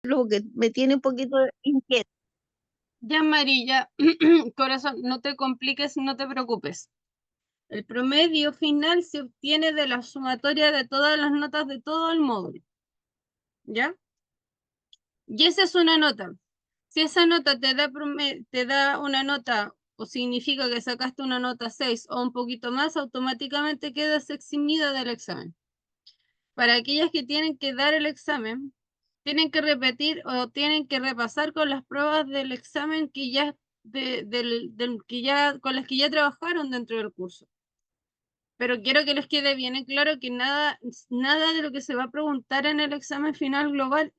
lo que me tiene un poquito inquieta. Ya, María, corazón, no te compliques, no te preocupes. El promedio final se obtiene de la sumatoria de todas las notas de todo el módulo, ¿ya? Y esa es una nota. Si esa nota te da una nota o significa que sacaste una nota 6 o un poquito más, automáticamente quedas eximida del examen. Para aquellas que tienen que dar el examen, tienen que repetir o tienen que repasar con las pruebas del examen que ya, que ya, con las que ya trabajaron dentro del curso. Pero quiero que les quede bien en claro que nada de lo que se va a preguntar en el examen final global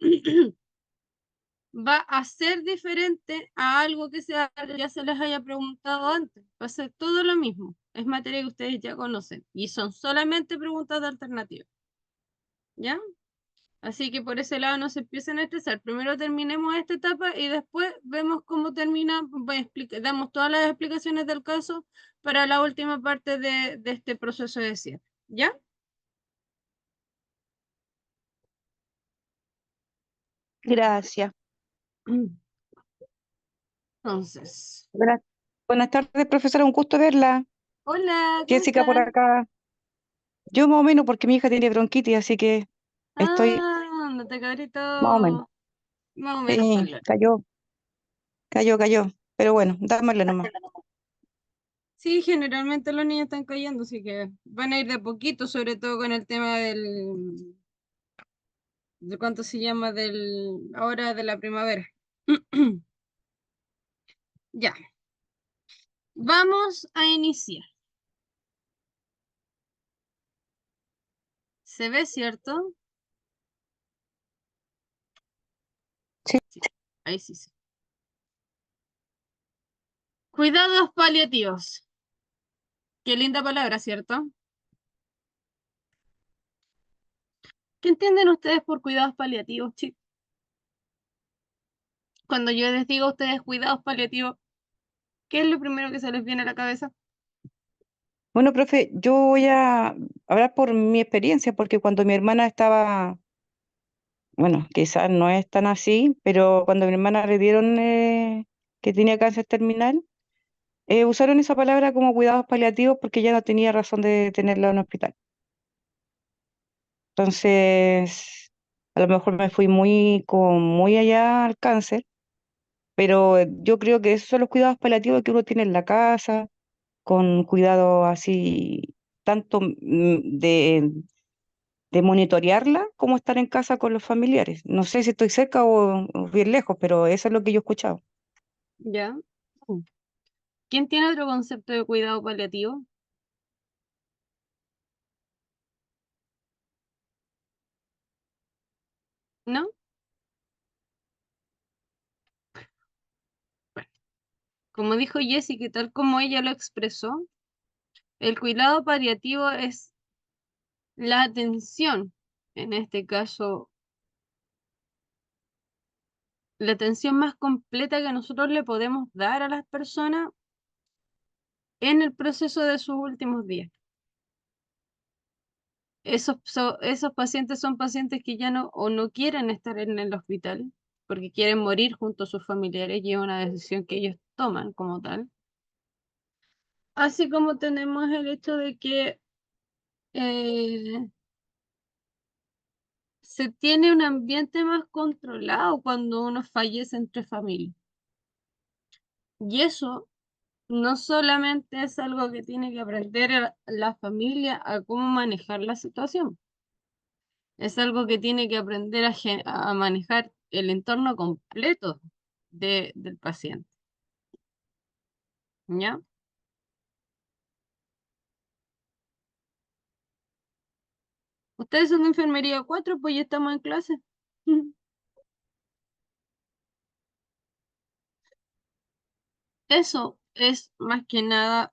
va a ser diferente a algo que ya se les haya preguntado antes. Va a ser todo lo mismo. Es materia que ustedes ya conocen y son solamente preguntas de alternativa. ¿Ya? Así que por ese lado no se empiecen a estresar. Primero terminemos esta etapa y después vemos cómo termina. Damos todas las explicaciones del caso para la última parte de este proceso de cierre. ¿Ya? Gracias. Entonces, Buenas, buenas tardes, profesora, un gusto verla. hola, ¿cómo Jessica por están? acá. Yo más o menos porque mi hija tiene bronquitis, así que estoy Ah, no te más o menos. cabrito. Más o menos Sí, piola. cayó. Pero bueno, dámosle nomás. Sí, generalmente los niños están cayendo, así que van a ir de a poquito, sobre todo con el tema de cuánto se llama ahora de la primavera. Ya, vamos a iniciar. ¿Se ve, cierto? Sí, Sí, ahí sí. Cuidados paliativos. Qué linda palabra, ¿cierto? ¿Qué entienden ustedes por cuidados paliativos, chicos? Cuando yo les digo a ustedes cuidados paliativos, ¿qué es lo primero que se les viene a la cabeza? bueno, profe, yo voy a hablar por mi experiencia, porque cuando mi hermana estaba, bueno, quizás no es tan así, pero cuando a mi hermana le dieron que tenía cáncer terminal, usaron esa palabra como cuidados paliativos porque ya no tenía razón de tenerla en un hospital. Entonces, a lo mejor me fui como muy allá al cáncer, pero yo creo que esos son los cuidados paliativos que uno tiene en la casa, con cuidado así, tanto de monitorearla como estar en casa con los familiares. No sé si estoy cerca o bien lejos, pero eso es lo que yo he escuchado. ¿Ya? ¿Quién tiene otro concepto de cuidado paliativo? ¿No? Bueno, como dijo Jessie, que tal como ella lo expresó, el cuidado paliativo es la atención, en este caso, la atención más completa que nosotros le podemos dar a las personas en el proceso de sus últimos días. Esos pacientes son pacientes que ya no o no quieren estar en el hospital porque quieren morir junto a sus familiares y es una decisión que ellos toman como tal. Así como tenemos el hecho de que eh, se tiene un ambiente más controlado cuando uno fallece entre familias. Y eso no solamente es algo que tiene que aprender la familia a cómo manejar la situación, es algo que tiene que aprender a manejar el entorno completo del paciente. ¿Ya? Ustedes son de enfermería 4, pues ya estamos en clase. Eso es más que nada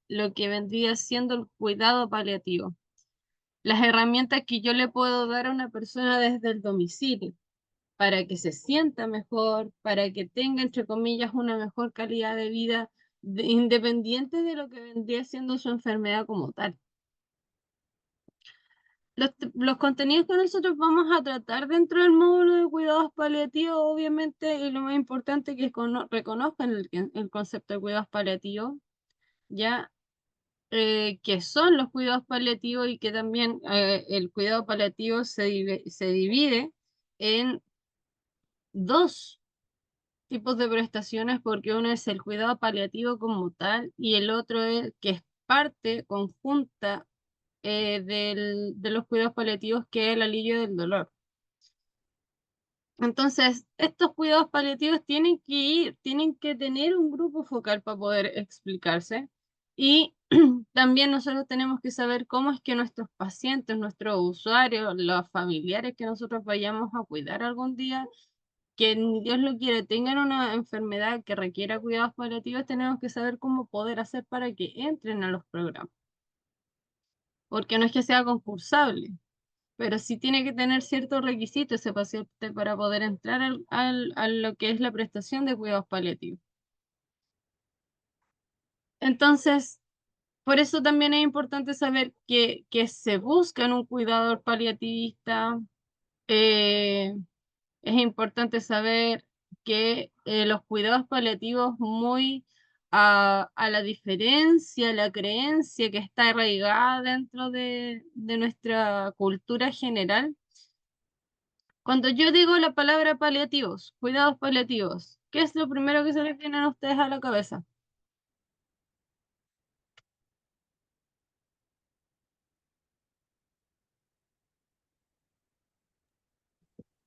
lo que vendría siendo el cuidado paliativo. Las herramientas que yo le puedo dar a una persona desde el domicilio para que se sienta mejor, para que tenga, entre comillas, una mejor calidad de vida, independiente de lo que vendría siendo su enfermedad como tal. Los contenidos que nosotros vamos a tratar dentro del módulo de cuidados paliativos, obviamente, y lo más importante que es reconozcan el concepto de cuidados paliativos, ya que son los cuidados paliativos y que también el cuidado paliativo se divide en dos tipos de prestaciones, porque uno es el cuidado paliativo como tal y el otro es que es parte conjunta de los cuidados paliativos, que es el alivio del dolor. Entonces, estos cuidados paliativos tienen que tener un grupo focal para poder explicarse. Y también nosotros tenemos que saber cómo es que nuestros pacientes, nuestros usuarios, los familiares que nosotros vayamos a cuidar algún día, que ni Dios lo quiere, tengan una enfermedad que requiera cuidados paliativos, tenemos que saber cómo poder hacer para que entren a los programas. Porque no es que sea concursable, pero sí tiene que tener ciertos requisitos ese paciente para poder entrar a lo que es la prestación de cuidados paliativos. Entonces, por eso también es importante saber que se busca en un cuidador paliativista. eh, es importante saber que los cuidados paliativos, muy a la diferencia, la creencia que está arraigada dentro de nuestra cultura general. Cuando yo digo la palabra paliativos, cuidados paliativos, ¿qué es lo primero que se les viene a ustedes a la cabeza?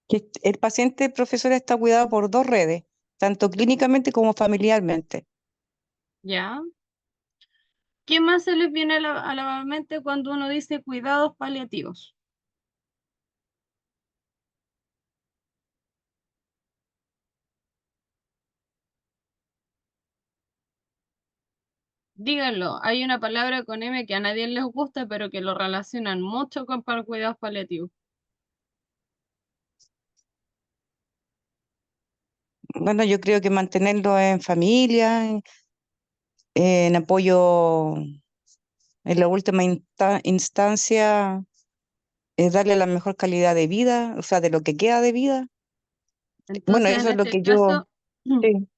Que el paciente, profesor, está cuidado por dos redes, tanto clínicamente como familiarmente. ¿Ya? ¿Qué más se les viene a la mente cuando uno dice cuidados paliativos? Díganlo, hay una palabra con M que a nadie les gusta, pero que lo relacionan mucho con para cuidados paliativos. Bueno, yo creo que mantenerlo en familia, en apoyo en la última instancia, es darle la mejor calidad de vida, o sea, de lo que queda de vida. Bueno, Entonces, eso es lo que yo, sí,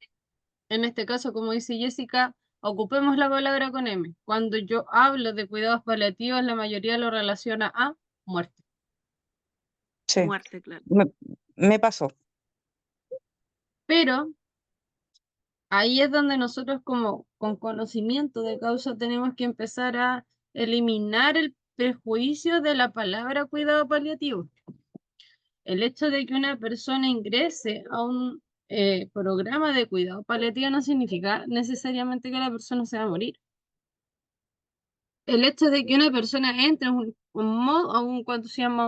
en este caso, como dice Jessica, ocupemos la palabra con M. Cuando yo hablo de cuidados paliativos, la mayoría lo relaciona a muerte. sí, Muerte, claro. me, me pasó. Pero ahí es donde nosotros como con conocimiento de causa tenemos que empezar a eliminar el prejuicio de la palabra cuidado paliativo. El hecho de que una persona ingrese a un programa de cuidado paliativo no significa necesariamente que la persona se va a morir. El hecho de que una persona entre a ¿cuánto se llama?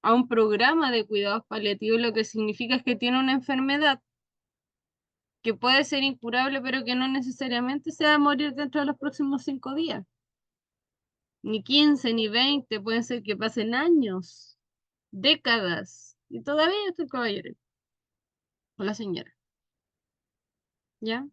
A un programa de cuidados paliativos, lo que significa es que tiene una enfermedad que puede ser incurable, pero que no necesariamente se va a morir dentro de los próximos 5 días, ni 15, ni 20, pueden ser que pasen años, décadas, y todavía está el caballero o la señora, ¿ya?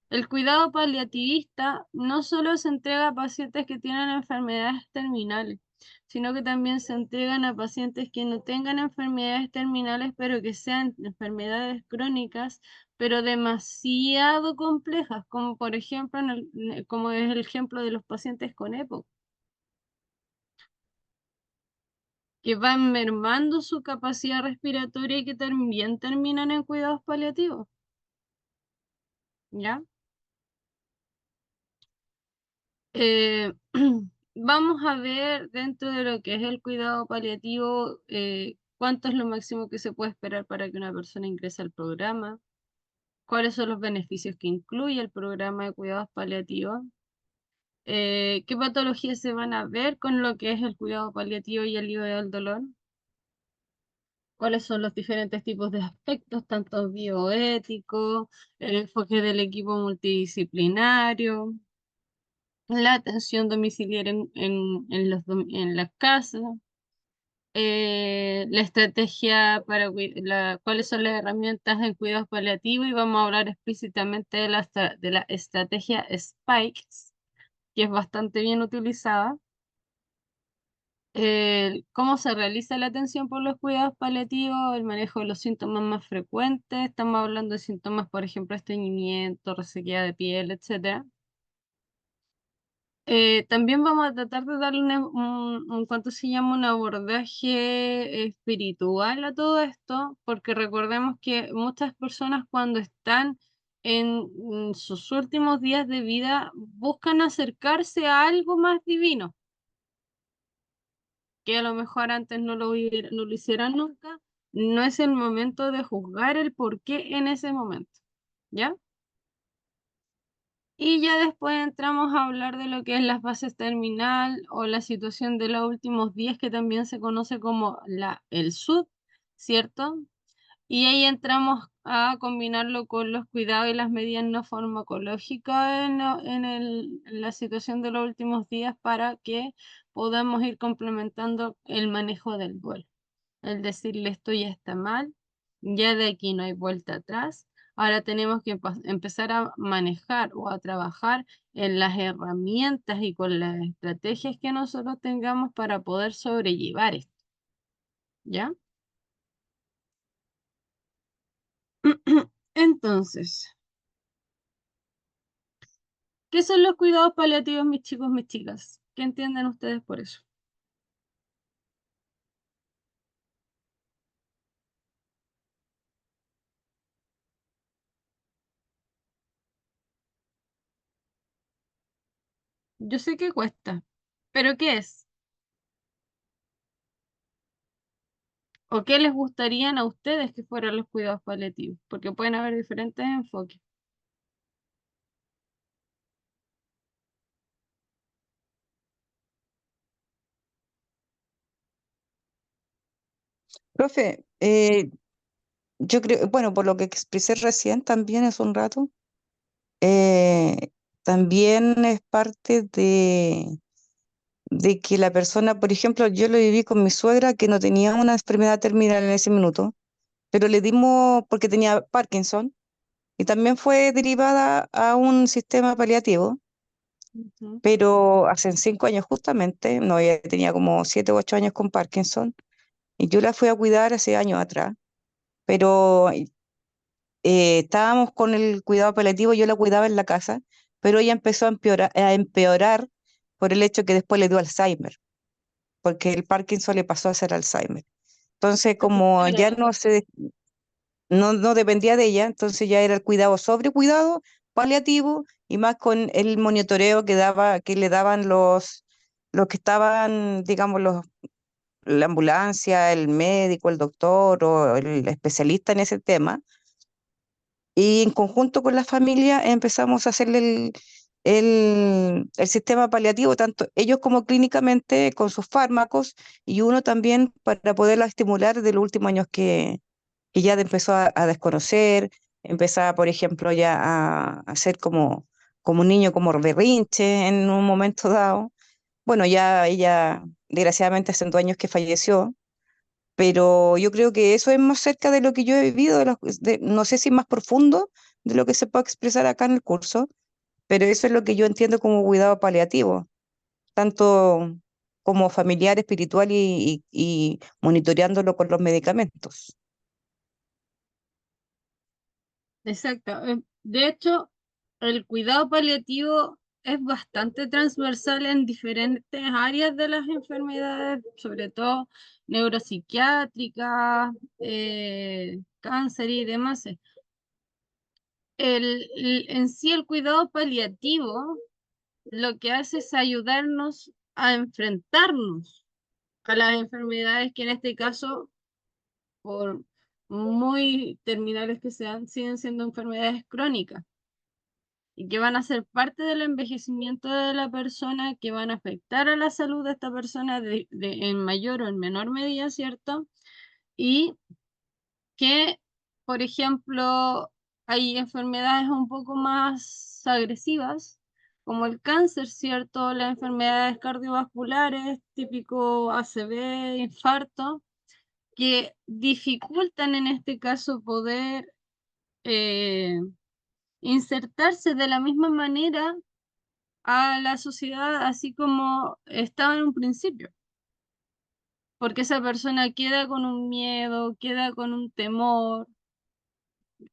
El cuidado paliativista no solo se entrega a pacientes que tienen enfermedades terminales, sino que también se entregan a pacientes que no tengan enfermedades terminales, pero que sean enfermedades crónicas, pero demasiado complejas, como por ejemplo, como es el ejemplo de los pacientes con EPOC, que van mermando su capacidad respiratoria y que también terminan en cuidados paliativos, ¿ya? Eh, vamos a ver dentro de lo que es el cuidado paliativo, cuánto es lo máximo que se puede esperar para que una persona ingrese al programa, cuáles son los beneficios que incluye el programa de cuidados paliativos, qué patologías se van a ver con lo que es el cuidado paliativo y el alivio del dolor, cuáles son los diferentes tipos de aspectos, tanto bioéticos, el enfoque del equipo multidisciplinario, la atención domiciliaria en las casas, la estrategia cuáles son las herramientas en cuidados paliativos, y vamos a hablar explícitamente de la estrategia SPIKES, que es bastante bien utilizada. cómo se realiza la atención por los cuidados paliativos, el manejo de los síntomas más frecuentes. Estamos hablando de síntomas, por ejemplo, estreñimiento, resequedad de piel, etcétera. También vamos a tratar de darle ¿cuánto se llama? Un abordaje espiritual a todo esto, porque recordemos que muchas personas cuando están en sus últimos días de vida buscan acercarse a algo más divino, que a lo mejor antes no lo hicieran nunca. No es el momento de juzgar el por qué en ese momento, ¿ya? Y ya después entramos a hablar de lo que es las fases terminal o la situación de los últimos días, que también se conoce como el SUD, ¿cierto? Y ahí entramos a combinarlo con los cuidados y las medidas no farmacológicas en la situación de los últimos días para que podamos ir complementando el manejo del duelo. El decirle esto ya está mal, ya de aquí no hay vuelta atrás. Ahora tenemos que empezar a manejar o a trabajar en las herramientas y con las estrategias que nosotros tengamos para poder sobrellevar esto, ¿ya? Entonces, ¿qué son los cuidados paliativos, mis chicos, mis chicas? ¿Qué entienden ustedes por eso? Yo sé que cuesta, pero ¿qué es? ¿O qué les gustarían a ustedes que fueran los cuidados paliativos? Porque pueden haber diferentes enfoques. Profe, yo creo, bueno, por lo que expresé recién también hace un rato, eh, también es parte de que la persona, por ejemplo, yo lo viví con mi suegra que no tenía una enfermedad terminal en ese minuto, pero le dimos porque tenía Parkinson y también fue derivada a un sistema paliativo, Ujú. pero hace 5 años justamente, no, ella tenía como 7 u 8 años con Parkinson y yo la fui a cuidar hace años atrás, pero estábamos con el cuidado paliativo, yo la cuidaba en la casa, pero ella empezó a empeorar por el hecho que después le dio Alzheimer, porque el Parkinson le pasó a ser Alzheimer. Entonces, como ya no dependía de ella, entonces ya era el cuidado sobre cuidado paliativo y más con el monitoreo que le daban los que estaban, digamos, la ambulancia, el médico, el doctor o el especialista en ese tema. Y en conjunto con la familia empezamos a hacerle el sistema paliativo, tanto ellos como clínicamente, con sus fármacos, y uno también para poderla estimular de los últimos años que ya empezó a desconocer, empezaba, por ejemplo, ya a hacer como un niño, como berrinche en un momento dado. Bueno, ya ella, desgraciadamente, hace 2 años que falleció, pero yo creo que eso es más cerca de lo que yo he vivido, no sé si más profundo de lo que se puede expresar acá en el curso, pero eso es lo que yo entiendo como cuidado paliativo, tanto como familiar, espiritual y monitoreándolo con los medicamentos. Exacto. De hecho, el cuidado paliativo es bastante transversal en diferentes áreas de las enfermedades, sobre todo neuropsiquiátricas, cáncer y demás. En sí, el cuidado paliativo lo que hace es ayudarnos a enfrentarnos a las enfermedades que en este caso, por muy terminales que sean, siguen siendo enfermedades crónicas y que van a ser parte del envejecimiento de la persona, que van a afectar a la salud de esta persona en mayor o en menor medida, ¿cierto? Y que, por ejemplo, hay enfermedades un poco más agresivas, como el cáncer, ¿cierto? Las enfermedades cardiovasculares, típico ACV, infarto, que dificultan en este caso poder eh, insertarse de la misma manera a la sociedad así como estaba en un principio. porque esa persona queda con un miedo, queda con un temor,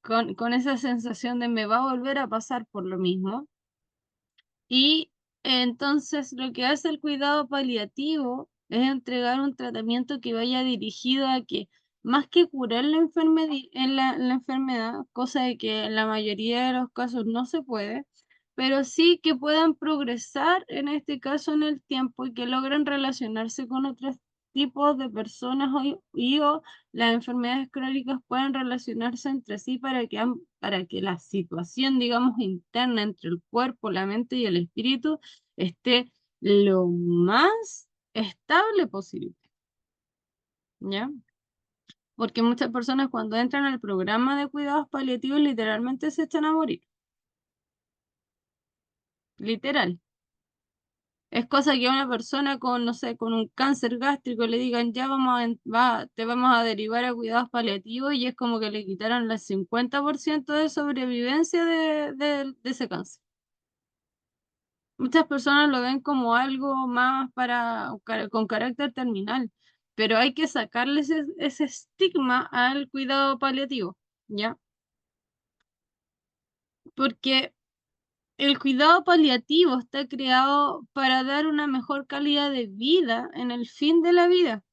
con esa sensación de me va a volver a pasar por lo mismo. Y entonces lo que hace el cuidado paliativo es entregar un tratamiento que vaya dirigido a que, más que curar la la enfermedad, cosa de que en la mayoría de los casos no se puede, pero sí que puedan progresar en este caso en el tiempo y que logren relacionarse con otros tipos de personas o las enfermedades crónicas puedan relacionarse entre sí para que la situación, digamos, interna entre el cuerpo, la mente y el espíritu esté lo más estable posible, ¿ya? Porque muchas personas cuando entran al programa de cuidados paliativos literalmente se echan a morir, literal. Es cosa que a una persona con, no sé, con un cáncer gástrico le digan, ya te vamos a derivar a cuidados paliativos y es como que le quitaran el 50% de sobrevivencia de ese cáncer. Muchas personas lo ven como algo más con carácter terminal, pero hay que sacarle ese estigma al cuidado paliativo, ¿ya? Porque el cuidado paliativo está creado para dar una mejor calidad de vida en el fin de la vida.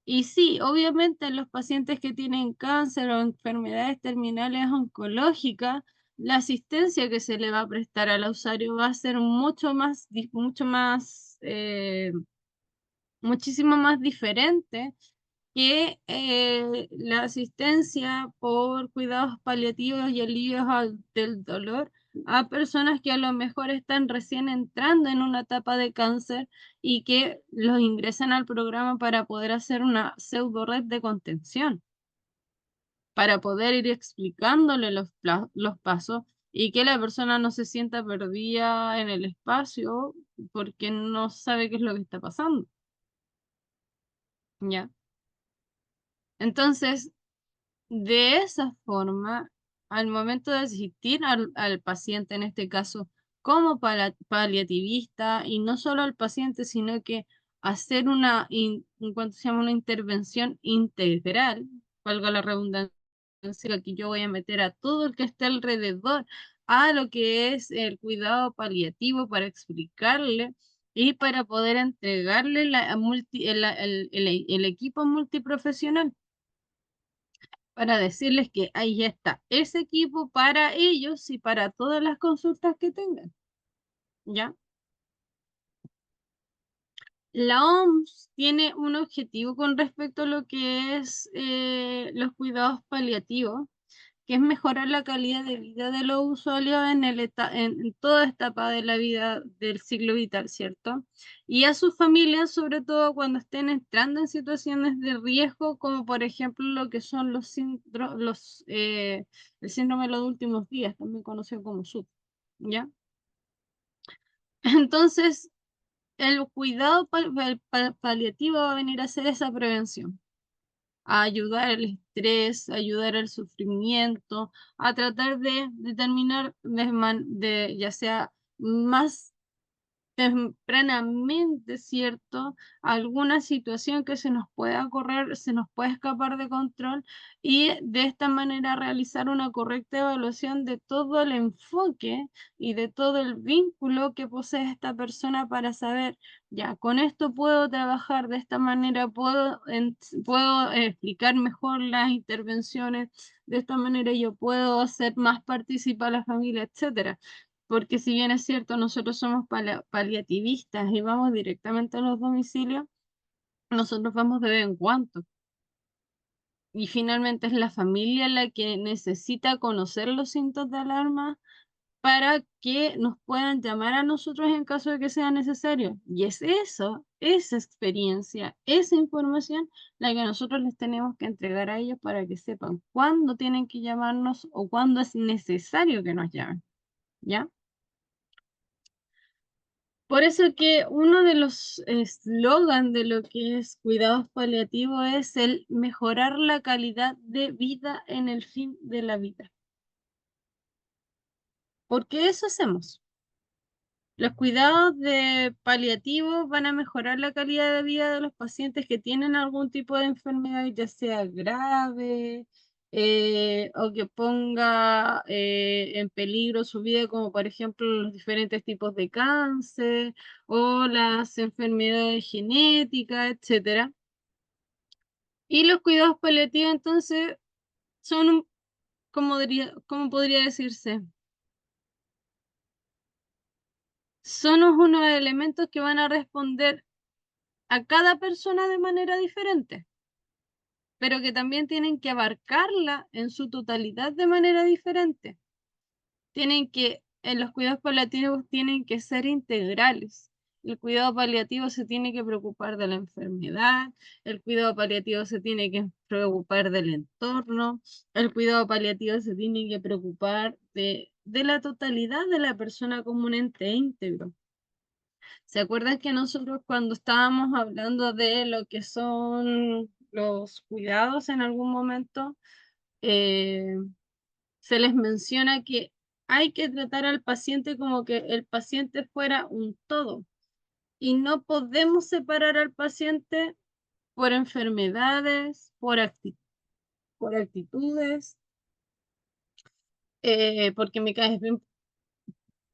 Y sí, obviamente en los pacientes que tienen cáncer o enfermedades terminales oncológicas, la asistencia que se le va a prestar al usuario va a ser muchísimo más diferente que la asistencia por cuidados paliativos y alivios del dolor a personas que a lo mejor están recién entrando en una etapa de cáncer y que los ingresan al programa para poder hacer una pseudo red de contención, para poder ir explicándole los pasos y que la persona no se sienta perdida en el espacio porque no sabe qué es lo que está pasando. ¿Ya? Entonces, de esa forma, al momento de asistir al paciente, en este caso, como paliativista, y no solo al paciente, sino que hacer en cuanto se llama una intervención integral, valga la redundancia, que yo voy a meter a todo el que esté alrededor a lo que es el cuidado paliativo para explicarle y para poder entregarle el equipo multiprofesional para decirles que ahí está ese equipo para ellos y para todas las consultas que tengan, ¿ya? La OMS tiene un objetivo con respecto a lo que es los cuidados paliativos, que es mejorar la calidad de vida de los usuarios en toda etapa de la vida del ciclo vital, ¿cierto? Y a sus familias, sobre todo cuando estén entrando en situaciones de riesgo, como por ejemplo lo que son el síndrome de los últimos días, también conocido como SUD, ¿ya? Entonces, el cuidado paliativo va a venir a hacer esa prevención, a ayudar al estrés, a ayudar al sufrimiento, a tratar de determinar ya sea más tempranamente, ¿cierto? Alguna situación que se nos pueda correr, se nos puede escapar de control y de esta manera realizar una correcta evaluación de todo el enfoque y de todo el vínculo que posee esta persona para saber, ya, con esto puedo trabajar de esta manera, puedo explicar mejor las intervenciones, de esta manera yo puedo hacer más participa a la familia, etcétera. Porque si bien es cierto, nosotros somos paliativistas y vamos directamente a los domicilios, nosotros vamos de vez en cuando. Y finalmente es la familia la que necesita conocer los síntomas de alarma para que nos puedan llamar a nosotros en caso de que sea necesario. Y es eso, esa experiencia, esa información, la que nosotros les tenemos que entregar a ellos para que sepan cuándo tienen que llamarnos o cuándo es necesario que nos llamen. ¿Ya? Por eso que uno de los eslogan de lo que es cuidados paliativos es el mejorar la calidad de vida en el fin de la vida. Porque eso hacemos. Los cuidados de paliativos van a mejorar la calidad de vida de los pacientes que tienen algún tipo de enfermedad, ya sea grave, o que ponga en peligro su vida, como por ejemplo los diferentes tipos de cáncer o las enfermedades genéticas, etcétera. Y los cuidados paliativos entonces son, ¿cómo podría decirse? Son unos elementos que van a responder a cada persona de manera diferente, pero que también tienen que abarcarla en su totalidad de manera diferente. En los cuidados paliativos tienen que ser integrales. El cuidado paliativo se tiene que preocupar de la enfermedad, el cuidado paliativo se tiene que preocupar del entorno, el cuidado paliativo se tiene que preocupar de la totalidad de la persona como un ente íntegro. ¿Se acuerdan que nosotros cuando estábamos hablando de lo que son los cuidados en algún momento, eh, se les menciona que hay que tratar al paciente como que el paciente fuera un todo y no podemos separar al paciente por enfermedades, por actitudes, porque me caes bien,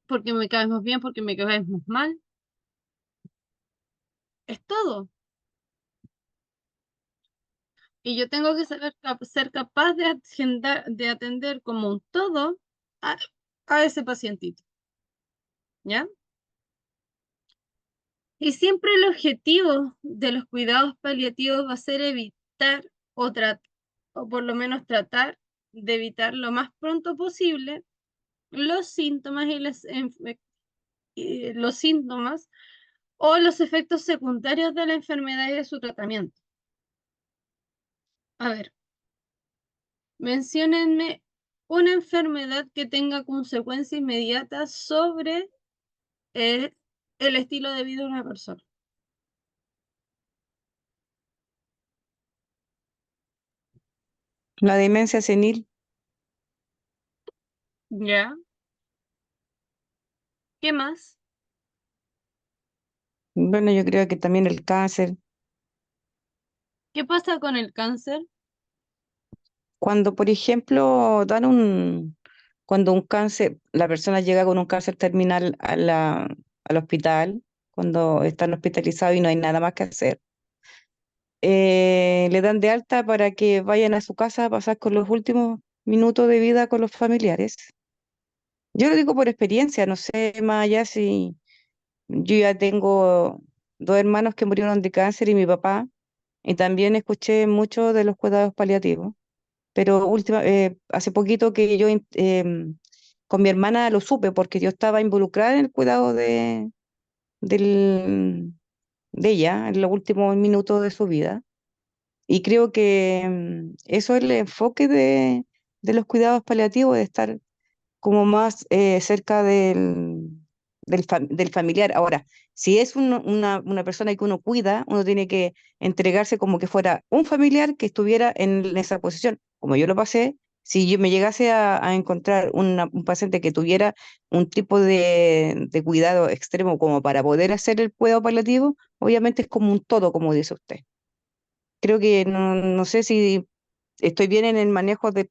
porque me caes más bien, porque me caes más mal. Es todo. Y yo tengo que ser capaz de atender como un todo a, a ese pacientito, ¿ya? Y siempre el objetivo de los cuidados paliativos va a ser evitar o por lo menos tratar de evitar lo más pronto posible los síntomas y los síntomas o los efectos secundarios de la enfermedad y de su tratamiento. A ver, menciónenme una enfermedad que tenga consecuencias inmediatas sobre el, el estilo de vida de una persona. La demencia senil, ¿Ya? ¿Qué más? bueno, yo creo que también el cáncer. ¿Qué pasa con el cáncer? Cuando, por ejemplo, cuando un cáncer, la persona llega con un cáncer terminal al hospital, cuando están hospitalizados y no hay nada más que hacer, le dan de alta para que vayan a su casa a pasar con los últimos minutos de vida con los familiares. Yo lo digo por experiencia, no sé más allá si yo ya tengo dos hermanos que murieron de cáncer y mi papá, y también escuché mucho de los cuidados paliativos, pero hace poquito que con mi hermana lo supe porque yo estaba involucrada en el cuidado del, de ella en los últimos minutos de su vida. Y creo que eso es el enfoque de los cuidados paliativos, de estar como más cerca del familiar. Ahora, si es una persona que uno cuida, uno tiene que entregarse como que fuera un familiar que estuviera en esa posición. Como yo lo pasé, si yo me llegase a encontrar un paciente que tuviera un tipo de cuidado extremo como para poder hacer el cuidado paliativo, obviamente es como un todo, como dice usted. Creo que no sé si estoy bien en el manejo de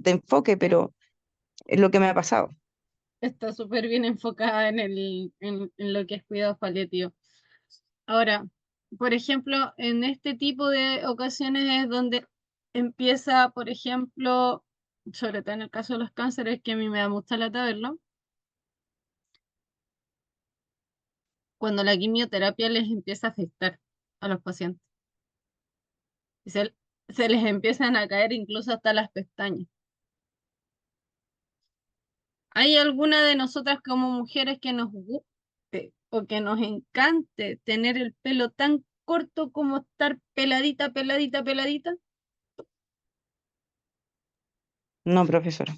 enfoque, pero es lo que me ha pasado. Está súper bien enfocada en lo que es cuidados paliativos. Ahora, por ejemplo, en este tipo de ocasiones es donde empieza, por ejemplo, sobre todo en el caso de los cánceres, que a mí me da mucha lata verlo, cuando la quimioterapia les empieza a afectar a los pacientes. Y se les empiezan a caer incluso hasta las pestañas. ¿Hay alguna de nosotras como mujeres que nos guste o que nos encante tener el pelo tan corto como estar peladita, peladita, peladita? No, profesora.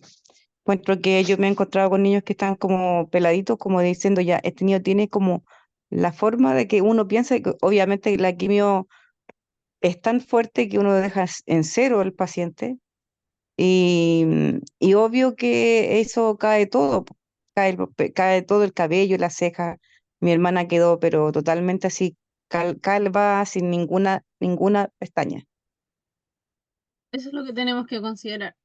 Encuentro que yo me he encontrado con niños que están como peladitos, como diciendo ya, este niño tiene como la forma de que uno piensa que obviamente la quimio es tan fuerte que uno deja en cero al paciente y obvio que eso cae todo, po. cae todo el cabello, la ceja. Mi hermana quedó, pero totalmente así, calva, sin ninguna pestaña. Eso es lo que tenemos que considerar.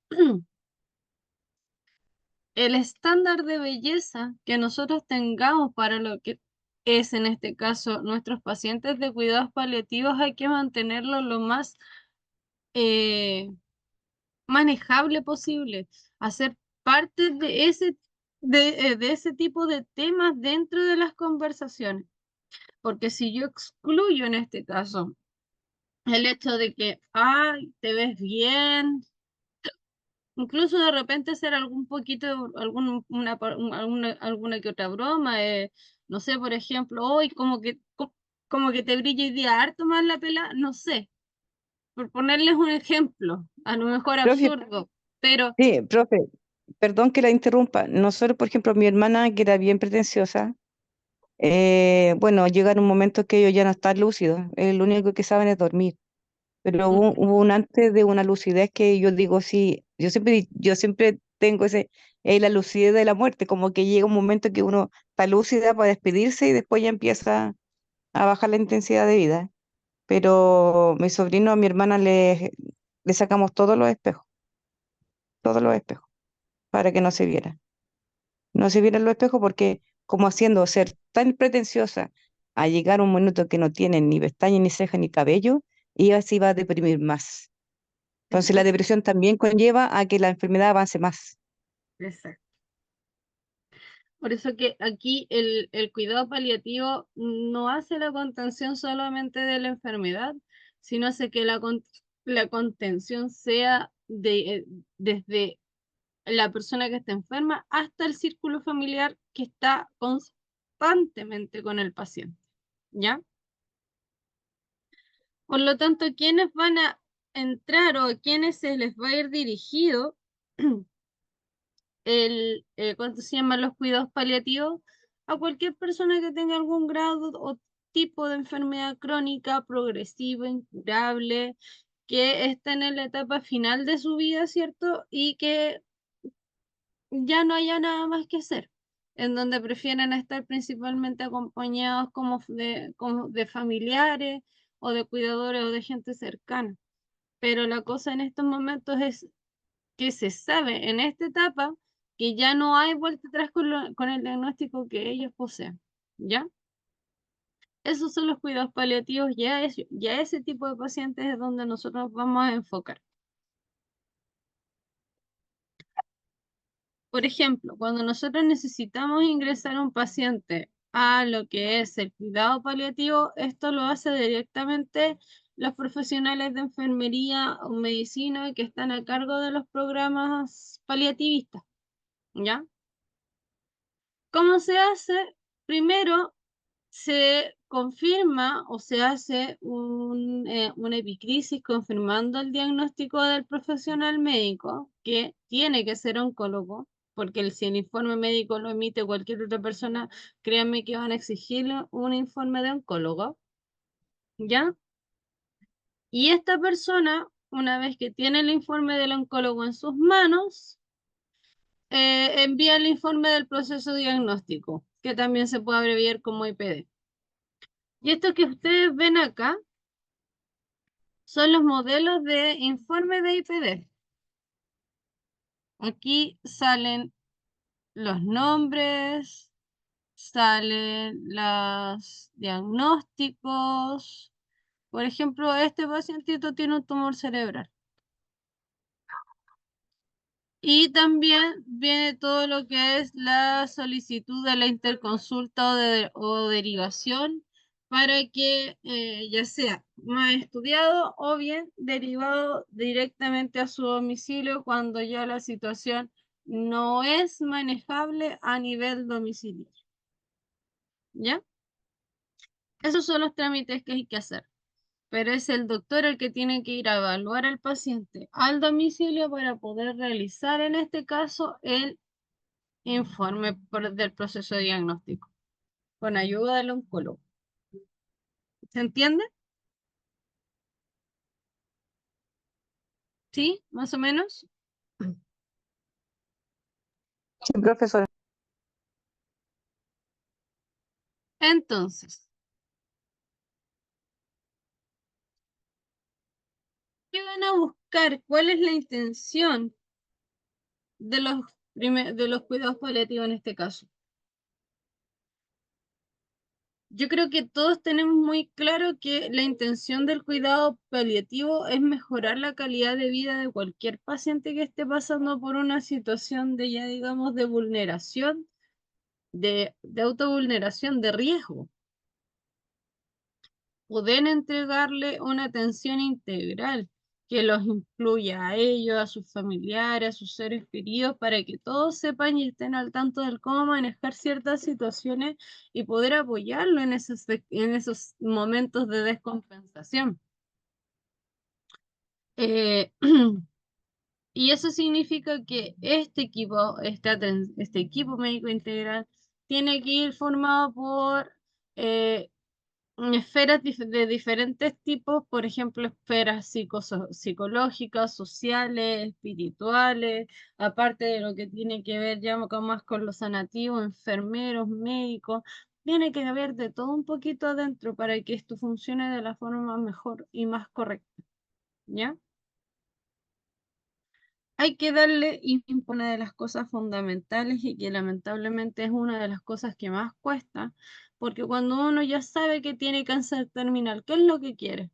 El estándar de belleza que nosotros tengamos para lo que es en este caso nuestros pacientes de cuidados paliativos hay que mantenerlo lo más eh, manejable posible, hacer parte de ese tipo de temas dentro de las conversaciones. Porque si yo excluyo en este caso el hecho de que, ay, te ves bien, incluso de repente hacer algún poquito, alguna que otra broma, no sé, por ejemplo, hoy como que te brilla hoy día harto más la pela, no sé, por ponerles un ejemplo, a lo mejor Profe, absurdo, pero sí, profe, perdón que la interrumpa. Nosotros, por ejemplo, mi hermana, que era bien pretenciosa, bueno, llega en un momento que ellos ya no están lúcidos, lo único que saben es dormir. Pero hubo un antes de una lucidez que yo digo, sí, yo siempre tengo la lucidez de la muerte, como que llega un momento que uno está lúcida para despedirse y después ya empieza a bajar la intensidad de vida. Pero mi sobrino, a mi hermana le sacamos todos los espejos, para que no se viera. No se viera en los espejos porque como haciendo ser tan pretenciosa a llegar a un minuto que no tiene ni pestañas, ni cejas, ni cabello, y así va a deprimir más. Entonces la exacto, depresión también conlleva a que la enfermedad avance más. exacto. Por eso que aquí el cuidado paliativo no hace la contención solamente de la enfermedad, sino hace que la contención sea desde la persona que está enferma hasta el círculo familiar que está constantemente con el paciente, ¿ya? Por lo tanto, quienes van a entrar o a quienes se les va a ir dirigido ¿cuánto se llaman los cuidados paliativos? A cualquier persona que tenga algún grado o tipo de enfermedad crónica, progresiva, incurable, que está en la etapa final de su vida, ¿cierto? Y que ya no haya nada más que hacer, en donde prefieren estar principalmente acompañados como de familiares o de cuidadores o de gente cercana. Pero la cosa en estos momentos es que se sabe en esta etapa que ya no hay vuelta atrás con el diagnóstico que ellos poseen, ¿ya? Esos son los cuidados paliativos, ya ese tipo de pacientes es donde nosotros vamos a enfocar. Por ejemplo, cuando nosotros necesitamos ingresar a un paciente a lo que es el cuidado paliativo, esto lo hace directamente los profesionales de enfermería o medicina que están a cargo de los programas paliativistas, ¿ya? ¿Cómo se hace? Primero se confirma o se hace una epicrisis confirmando el diagnóstico del profesional médico, que tiene que ser oncólogo, porque si el informe médico lo emite cualquier otra persona, créanme que van a exigirle un informe de oncólogo, ¿ya? Y esta persona, una vez que tiene el informe del oncólogo en sus manos, envía el informe del proceso diagnóstico, que también se puede abreviar como IPD. Y esto que ustedes ven acá son los modelos de informe de IPD. Aquí salen los nombres, salen los diagnósticos. Por ejemplo, este pacientito tiene un tumor cerebral. Y también viene todo lo que es la solicitud de la interconsulta o derivación para que ya sea más estudiado o bien derivado directamente a su domicilio cuando ya la situación no es manejable a nivel domiciliario. ¿Ya? Esos son los trámites que hay que hacer. Pero es el doctor el que tiene que ir a evaluar al paciente al domicilio para poder realizar en este caso el informe del proceso diagnóstico con ayuda del oncólogo. ¿Se entiende? ¿Sí? ¿Más o menos? Sí, profesor. Entonces, ¿qué van a buscar? ¿Cuál es la intención de de los cuidados paliativos en este caso? Yo creo que todos tenemos muy claro que la intención del cuidado paliativo es mejorar la calidad de vida de cualquier paciente que esté pasando por una situación de ya digamos de vulneración, de autovulneración, de riesgo. Poder entregarle una atención integral que los incluya a ellos, a sus familiares, a sus seres queridos, para que todos sepan y estén al tanto de cómo manejar ciertas situaciones y poder apoyarlo en esos momentos de descompensación. Eh, y eso significa que este equipo, este equipo médico integral, tiene que ir formado por eh, esferas de diferentes tipos, por ejemplo, esferas psicológicas, sociales, espirituales, aparte de lo que tiene que ver ya más con los sanativos, enfermeros, médicos, tiene que haber de todo un poquito adentro para que esto funcione de la forma mejor y más correcta, ¿ya? Hay que darle una de las cosas fundamentales y que lamentablemente es una de las cosas que más cuesta, porque cuando uno ya sabe que tiene cáncer terminal, ¿qué es lo que quiere?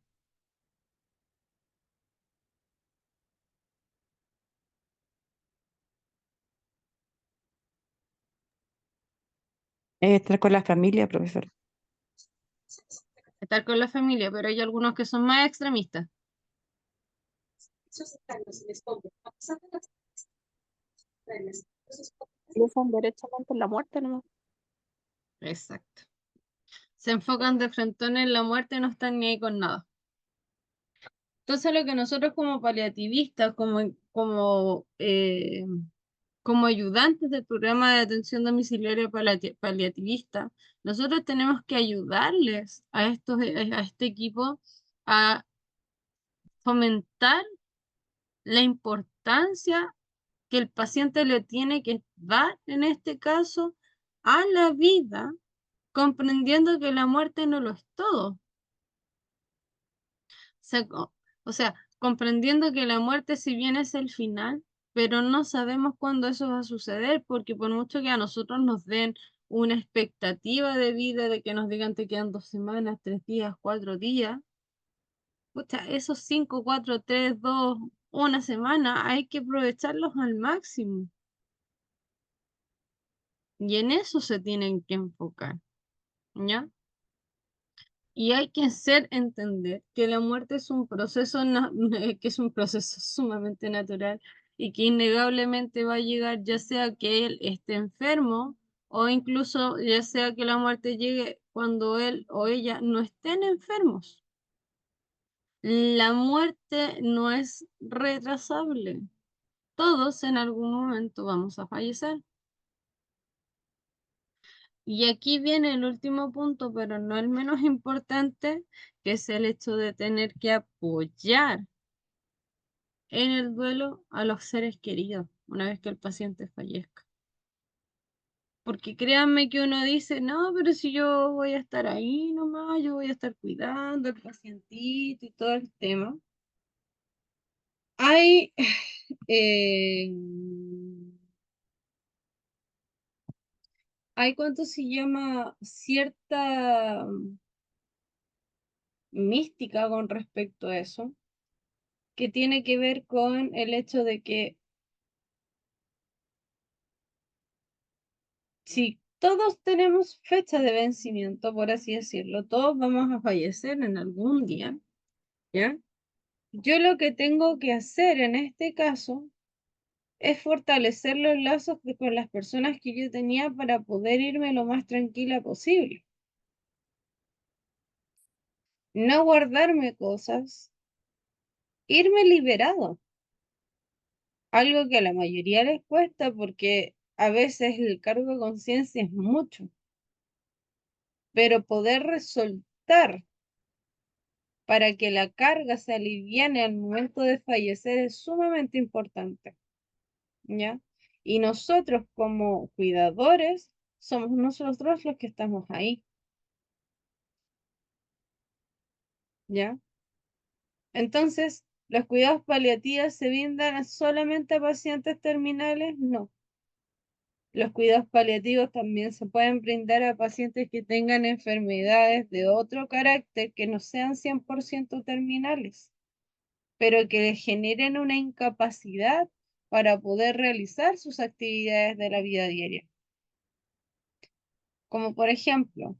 Estar con la familia, profesor. Estar con la familia, pero hay algunos que son más extremistas. Piensan derechamente en la muerte nomás. Exacto. Se enfocan de frente en la muerte y no están ni ahí con nada. Entonces lo que nosotros como paliativistas, como ayudantes del programa de atención domiciliaria paliativista, nosotros tenemos que ayudarles a este equipo a fomentar la importancia que el paciente le tiene que dar, en este caso, a la vida, comprendiendo que la muerte no lo es todo. O sea, comprendiendo que la muerte, si bien es el final, pero no sabemos cuándo eso va a suceder, porque por mucho que a nosotros nos den una expectativa de vida, de que nos digan te quedan 2 semanas, 3 días, 4 días, pucha, esos 5, 4, 3, 2, una semana, hay que aprovecharlos al máximo. Y en eso se tienen que enfocar, ¿ya? Y hay que hacer entender que la muerte es un proceso, que es un proceso sumamente natural y que innegablemente va a llegar, ya sea que él esté enfermo o incluso ya sea que la muerte llegue cuando él o ella no estén enfermos. La muerte no es retrasable. Todos en algún momento vamos a fallecer. Y aquí viene el último punto, pero no el menos importante, que es el hecho de tener que apoyar en el duelo a los seres queridos una vez que el paciente fallezca. Porque créanme que uno dice, no, pero si yo voy a estar ahí nomás, yo voy a estar cuidando al pacientito y todo el tema. Hay, eh, hay cuánto se llama cierta mística con respecto a eso, que tiene que ver con el hecho de que si todos tenemos fecha de vencimiento, por así decirlo, todos vamos a fallecer en algún día, ¿ya? Yo lo que tengo que hacer en este caso es fortalecer los lazos con las personas que yo tenía para poder irme lo más tranquila posible. No guardarme cosas, irme liberado. Algo que a la mayoría les cuesta porque a veces el cargo de conciencia es mucho, pero poder soltar para que la carga se aliviane al momento de fallecer es sumamente importante, ¿ya? Y nosotros como cuidadores somos nosotros los que estamos ahí. ¿ya? Entonces, ¿los cuidados paliativos se brindan solamente a pacientes terminales? No. Los cuidados paliativos también se pueden brindar a pacientes que tengan enfermedades de otro carácter que no sean 100% terminales, pero que les generen una incapacidad para poder realizar sus actividades de la vida diaria. Como por ejemplo,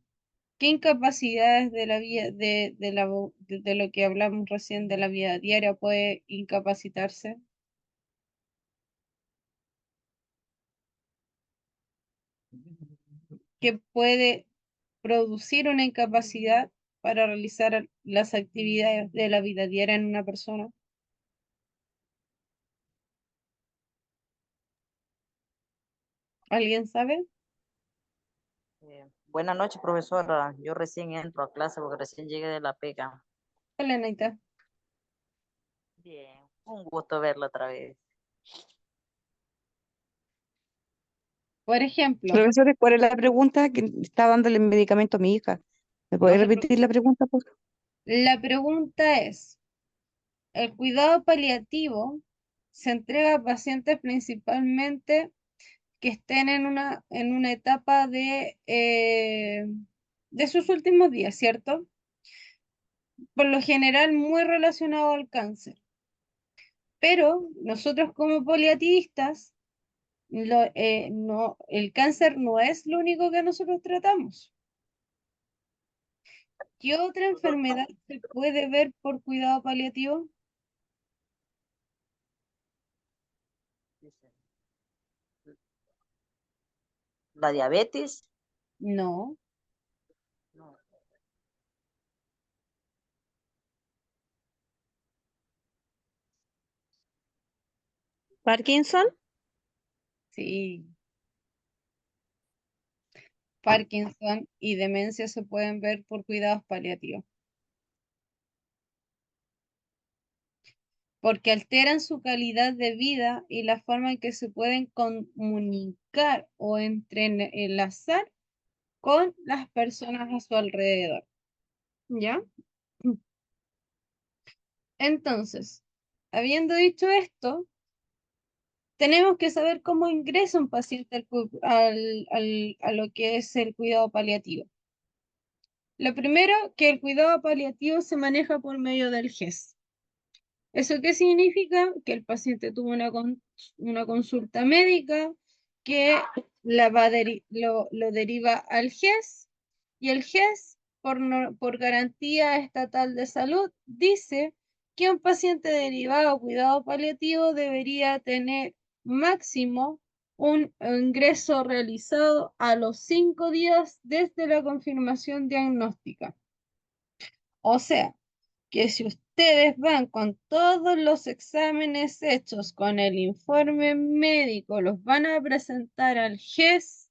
¿qué incapacidades de la vida de lo que hablamos recién de la vida diaria puede incapacitarse? ¿Qué puede producir una incapacidad para realizar las actividades de la vida diaria en una persona? ¿Alguien sabe? Buenas noches, profesora. Yo recién entro a clase porque recién llegué de la pega. Elenita. Bien, un gusto verla otra vez. Por ejemplo, Profesores, ¿cuál es la pregunta? Que está dándole medicamento a mi hija. ¿Me no puede se repetir preocupe. la pregunta, por favor? La pregunta es, ¿el cuidado paliativo se entrega a pacientes principalmente que estén en una etapa de sus últimos días, ¿cierto? Por lo general muy relacionado al cáncer. Pero nosotros como paliativistas, el cáncer no es lo único que nosotros tratamos. ¿Qué otra enfermedad se puede ver por cuidado paliativo? Dice, la diabetes, No. no, Parkinson, Sí, Parkinson y demencia se pueden ver por cuidados paliativos, porque alteran su calidad de vida y la forma en que se pueden comunicar o enlazar con las personas a su alrededor. ¿Ya? Entonces, habiendo dicho esto, tenemos que saber cómo ingresa un paciente a lo que es el cuidado paliativo. Lo primero, que el cuidado paliativo se maneja por medio del GES. ¿Eso qué significa? Que el paciente tuvo una consulta médica, que lo deriva al GES, y el GES, por garantía estatal de salud, dice que un paciente derivado a cuidado paliativo debería tener máximo un ingreso realizado a los 5 días desde la confirmación diagnóstica. O sea, que si ustedes van con todos los exámenes hechos, con el informe médico, los van a presentar al GES,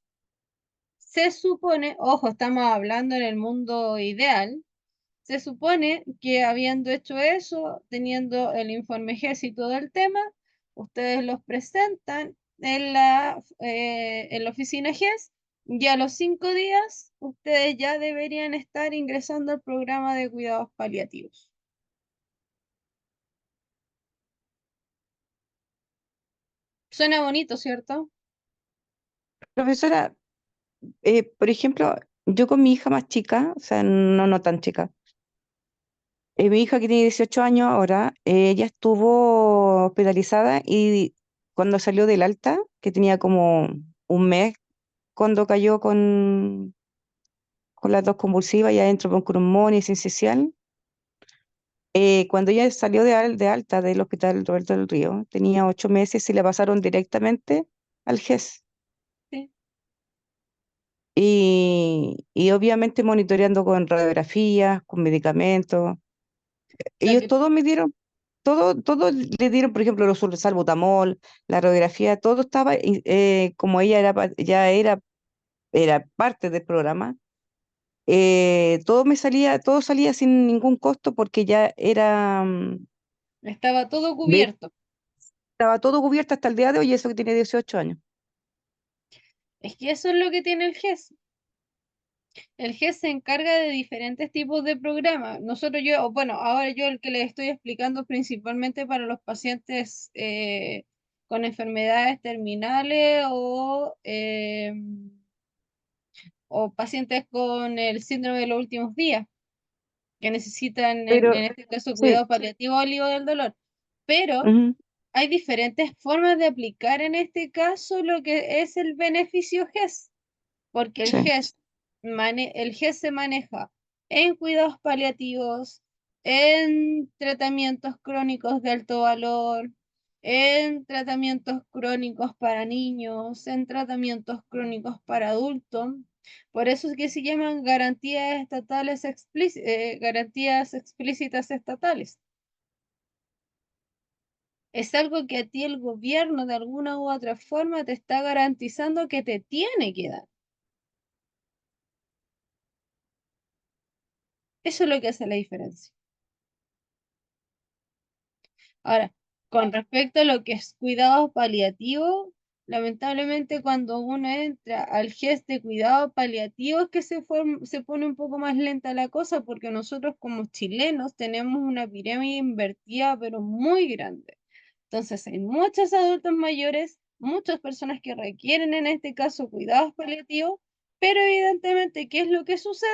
se supone, ojo, estamos hablando en el mundo ideal, se supone que habiendo hecho eso, teniendo el informe GES y todo el tema, ustedes los presentan en la oficina GES y a los 5 días ustedes ya deberían estar ingresando al programa de cuidados paliativos. Suena bonito, ¿cierto? Profesora, por ejemplo, yo con mi hija más chica, o sea, no tan chica, mi hija que tiene 18 años ahora, ella estuvo hospitalizada y cuando salió del alta, que tenía como un mes, cuando cayó con las dos convulsivas y adentro con pulmonía y sincicial, cuando ella salió de alta del hospital Roberto del Río, tenía 8 meses y la pasaron directamente al GES. Sí. Y obviamente monitoreando con radiografías, con medicamentos. Lo Ellos que, todos me dieron, todo le dieron, por ejemplo, los salbutamol, la radiografía, todo estaba, como ella ya era parte del programa, todo salía sin ningún costo porque ya estaba todo de- cubierto. estaba todo cubierto hasta el día de hoy, y eso que tiene 18 años. Es que eso es lo que tiene el GES. El GES se encarga de diferentes tipos de programas. Bueno, ahora yo el que les estoy explicando principalmente para los pacientes con enfermedades terminales o pacientes con el síndrome de los últimos días, que necesitan en Pero, este caso sí, cuidado paliativo o alivio del dolor. Pero ujú, hay diferentes formas de aplicar en este caso lo que es el beneficio GES, porque sí. el GES se maneja en cuidados paliativos, en tratamientos crónicos de alto valor, en tratamientos crónicos para niños, en tratamientos crónicos para adultos. Por eso es que se llaman garantías explícitas estatales. Es algo que a ti el gobierno de alguna u otra forma te está garantizando que te tiene que dar. Eso es lo que hace la diferencia. Ahora, con respecto a lo que es cuidado paliativo, lamentablemente cuando uno entra al GES de cuidado paliativo es que se pone un poco más lenta la cosa porque nosotros como chilenos tenemos una pirámide invertida pero muy grande. Entonces hay muchos adultos mayores, muchas personas que requieren en este caso cuidados paliativos, pero evidentemente, ¿qué es lo que sucede?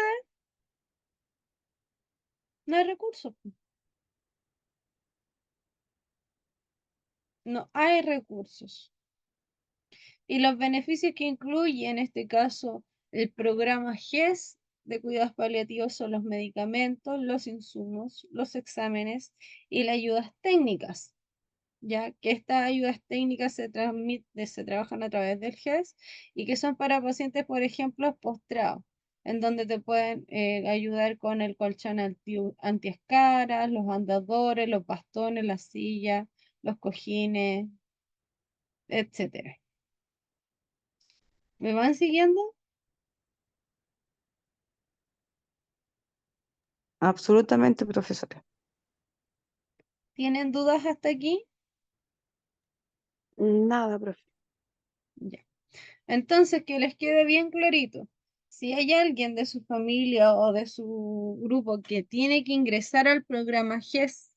No hay recursos. No hay recursos. Y los beneficios que incluye en este caso el programa GES de cuidados paliativos son los medicamentos, los insumos, los exámenes y las ayudas técnicas, ya que estas ayudas técnicas se trabajan a través del GES y que son para pacientes, por ejemplo, postrados, en donde te pueden ayudar con el colchón antiescaras, los andadores, los bastones, las sillas, los cojines, etcétera. ¿Me van siguiendo? Absolutamente, profesora. ¿Tienen dudas hasta aquí? Nada, profe. Ya. Entonces, que les quede bien clarito. Si hay alguien de su familia o de su grupo que tiene que ingresar al programa GES,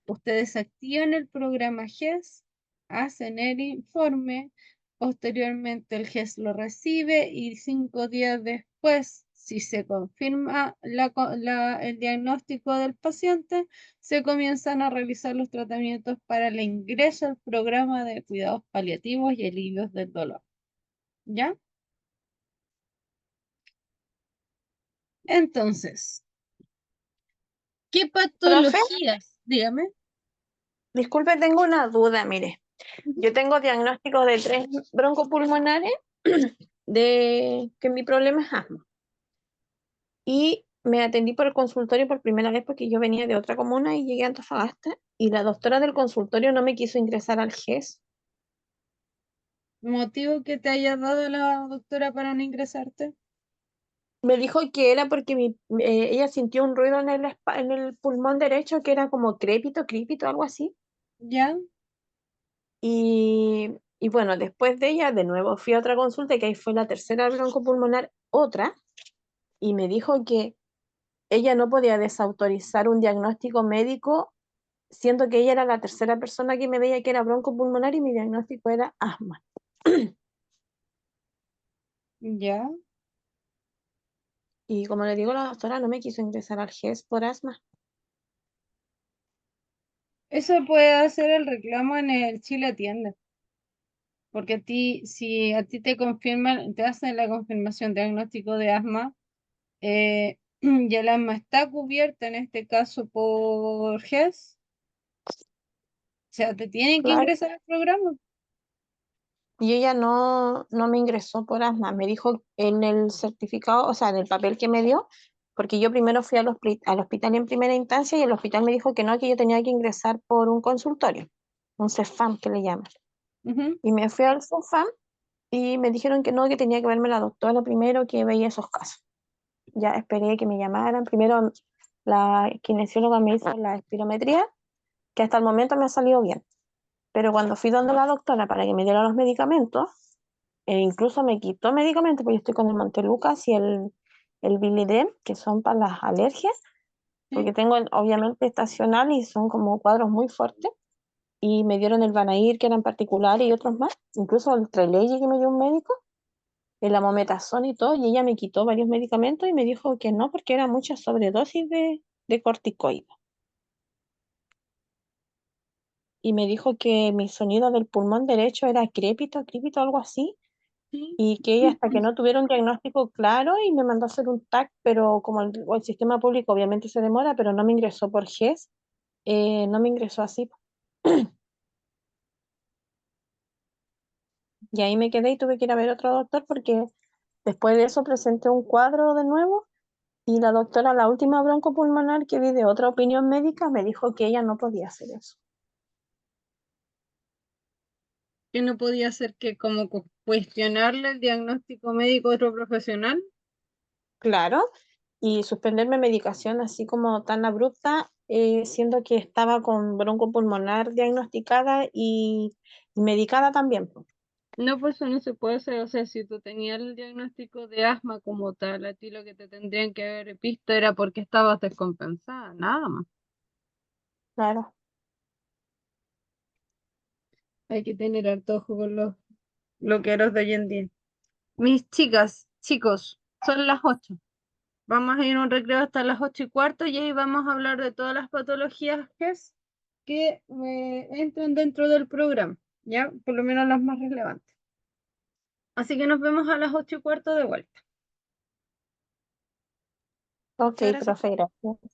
ustedes activan el programa GES, hacen el informe, posteriormente el GES lo recibe y 5 días después, si se confirma el diagnóstico del paciente, se comienzan a realizar los tratamientos para el ingreso al programa de cuidados paliativos y alivios del dolor. ¿Ya? Entonces, ¿qué Profe, patologías? Dígame. disculpe, tengo una duda, mire. Ujú. Yo tengo diagnóstico de 3 broncopulmonares de que mi problema es asma. Y me atendí por el consultorio por primera vez porque yo venía de otra comuna y llegué a Antofagasta y la doctora del consultorio no me quiso ingresar al GES. ¿Motivo que te haya dado la doctora para no ingresarte? Me dijo que era porque ella sintió un ruido en el pulmón derecho que era como crépito, algo así. ¿Ya? Y bueno, después de ella, de nuevo fui a otra consulta, que ahí fue la tercera broncopulmonar, otra, y me dijo que ella no podía desautorizar un diagnóstico médico, siendo que ella era la tercera persona que me veía que era broncopulmonar y mi diagnóstico era asma. ¿Ya? Y como le digo, la doctora no me quiso ingresar al GES por asma. Eso puede hacer el reclamo en el Chile Atiende. Porque si a ti te confirman, te hacen la confirmación de diagnóstico de asma, y el asma está cubierta en este caso por GES, o sea, te tienen que Claro. ingresar al programa. Y ella no me ingresó por asma, me dijo en el certificado, o sea, en el papel que me dio, porque yo primero fui al hospital en primera instancia y el hospital me dijo que no, que yo tenía que ingresar por un consultorio, un CEFAM que le llaman. Ujú. Y me fui al CEFAM y me dijeron que no, que tenía que verme la doctora primero que veía esos casos. Ya esperé que me llamaran. Primero la kinesióloga me hizo la espirometría, que hasta el momento me ha salido bien. Pero cuando fui donde la doctora para que me diera los medicamentos, e incluso me quitó medicamentos, porque yo estoy con el Montelucas el Bilidem, que son para las alergias, porque Sí. tengo obviamente estacional y son como cuadros muy fuertes. Y me dieron el Banair, que era en particular, y otros más, incluso el Trelegy que me dio un médico, el Amometazón y todo, y ella me quitó varios medicamentos y me dijo que no, porque era mucha sobredosis de corticoides. Y me dijo que mi sonido del pulmón derecho era crépito, algo así, Sí. y que ella hasta que no tuviera un diagnóstico claro y me mandó a hacer un TAC, pero como el sistema público obviamente se demora, pero no me ingresó por GES, no me ingresó así. Y ahí me quedé y tuve que ir a ver otro doctor porque después de eso presenté un cuadro de nuevo y la doctora, la última broncopulmonar que vi de otra opinión médica, me dijo que ella no podía hacer eso. Que no podía hacer que como cuestionarle el diagnóstico médico de otro profesional. Claro, y suspenderme medicación así como tan abrupta, siendo que estaba con broncopulmonar diagnosticada y medicada también, po. No, pues eso no se puede hacer. O sea, si tú tenías el diagnóstico de asma como tal, a ti lo que te tendrían que haber visto era porque estabas descompensada, nada más. Claro. Hay que tener harto ojo con los loqueros de hoy en día. Mis chicas, chicos, son las 8. Vamos a ir a un recreo hasta las 8:15 y ahí vamos a hablar de todas las patologías que entran dentro del programa, ¿ya? Por lo menos las más relevantes. Así que nos vemos a las 8:15 de vuelta. Ok, Muchas gracias. profe, gracias.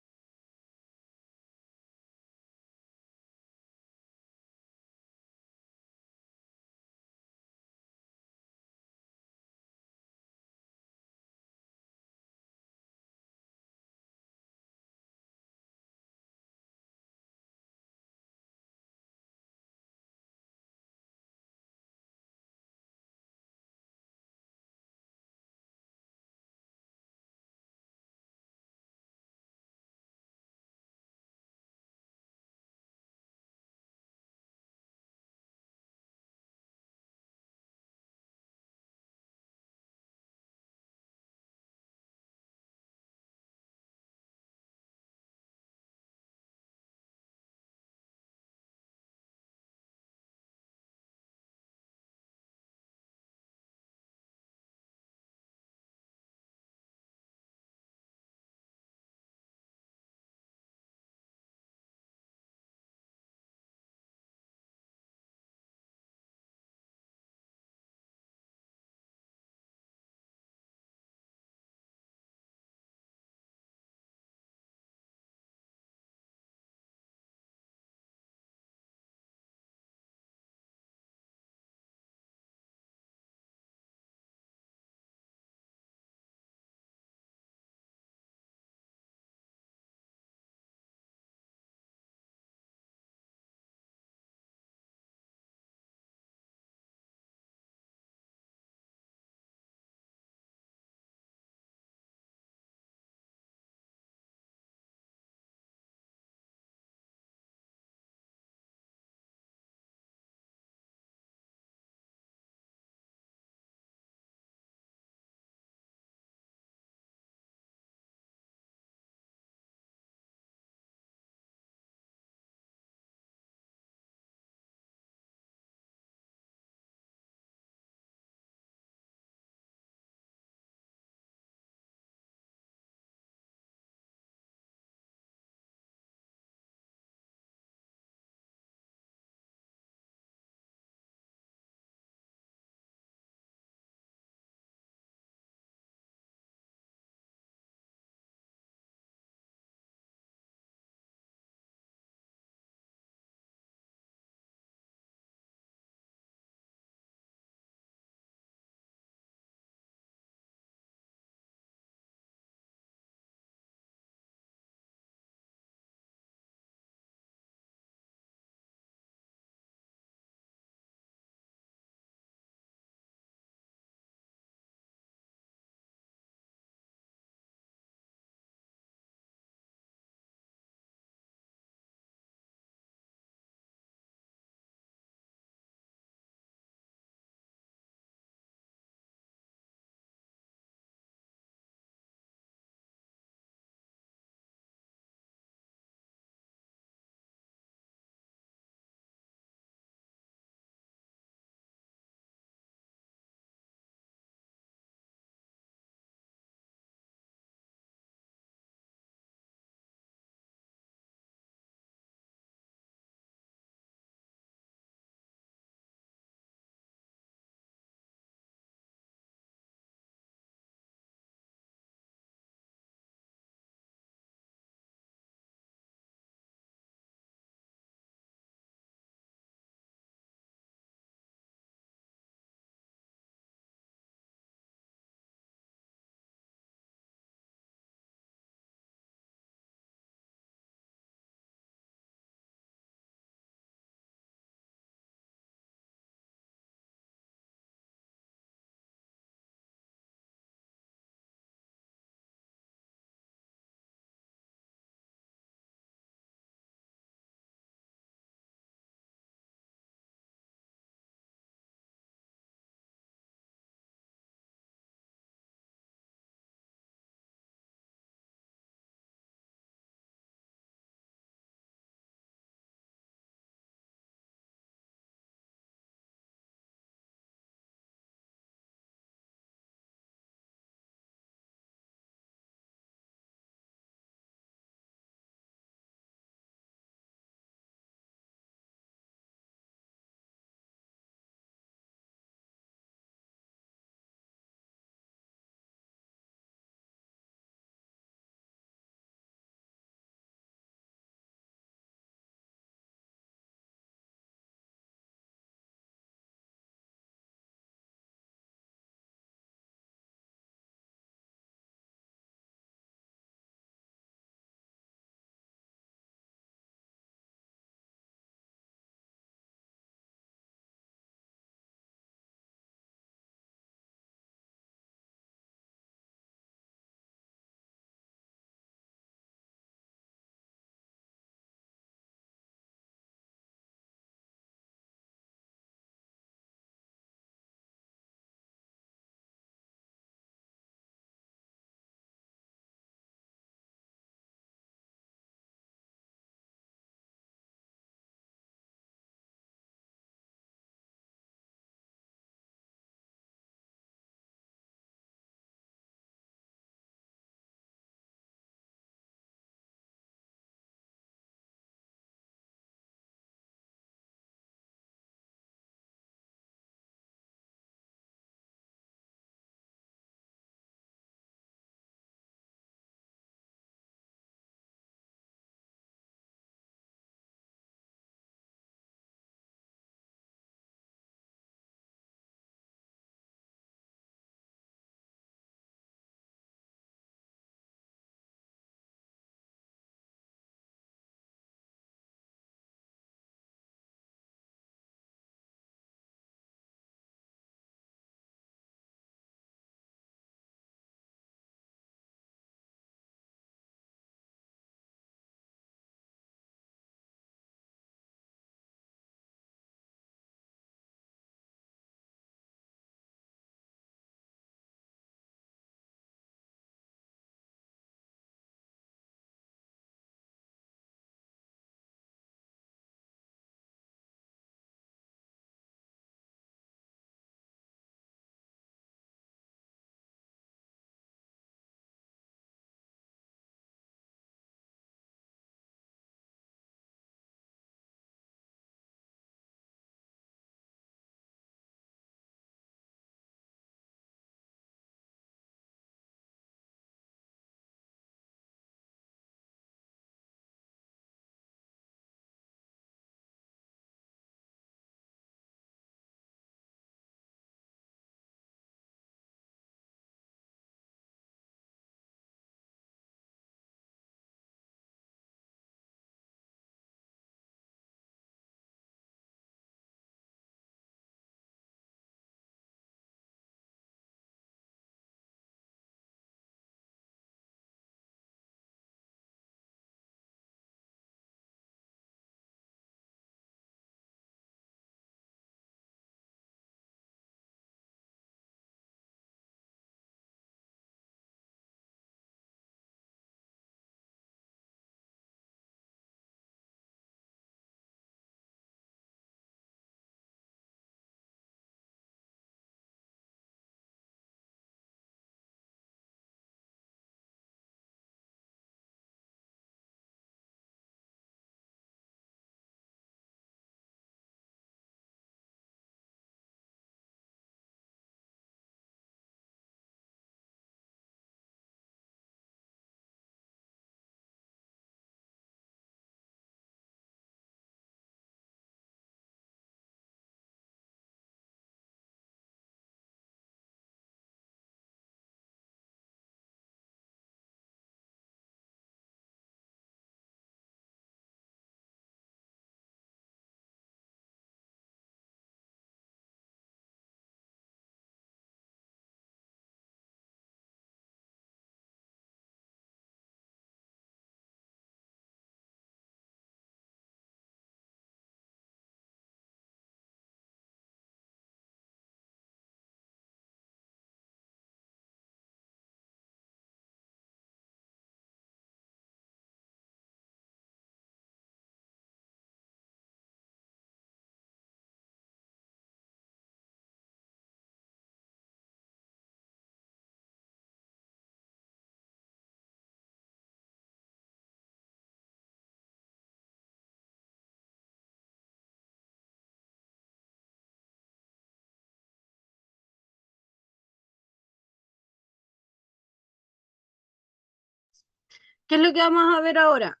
¿Qué es lo que vamos a ver ahora?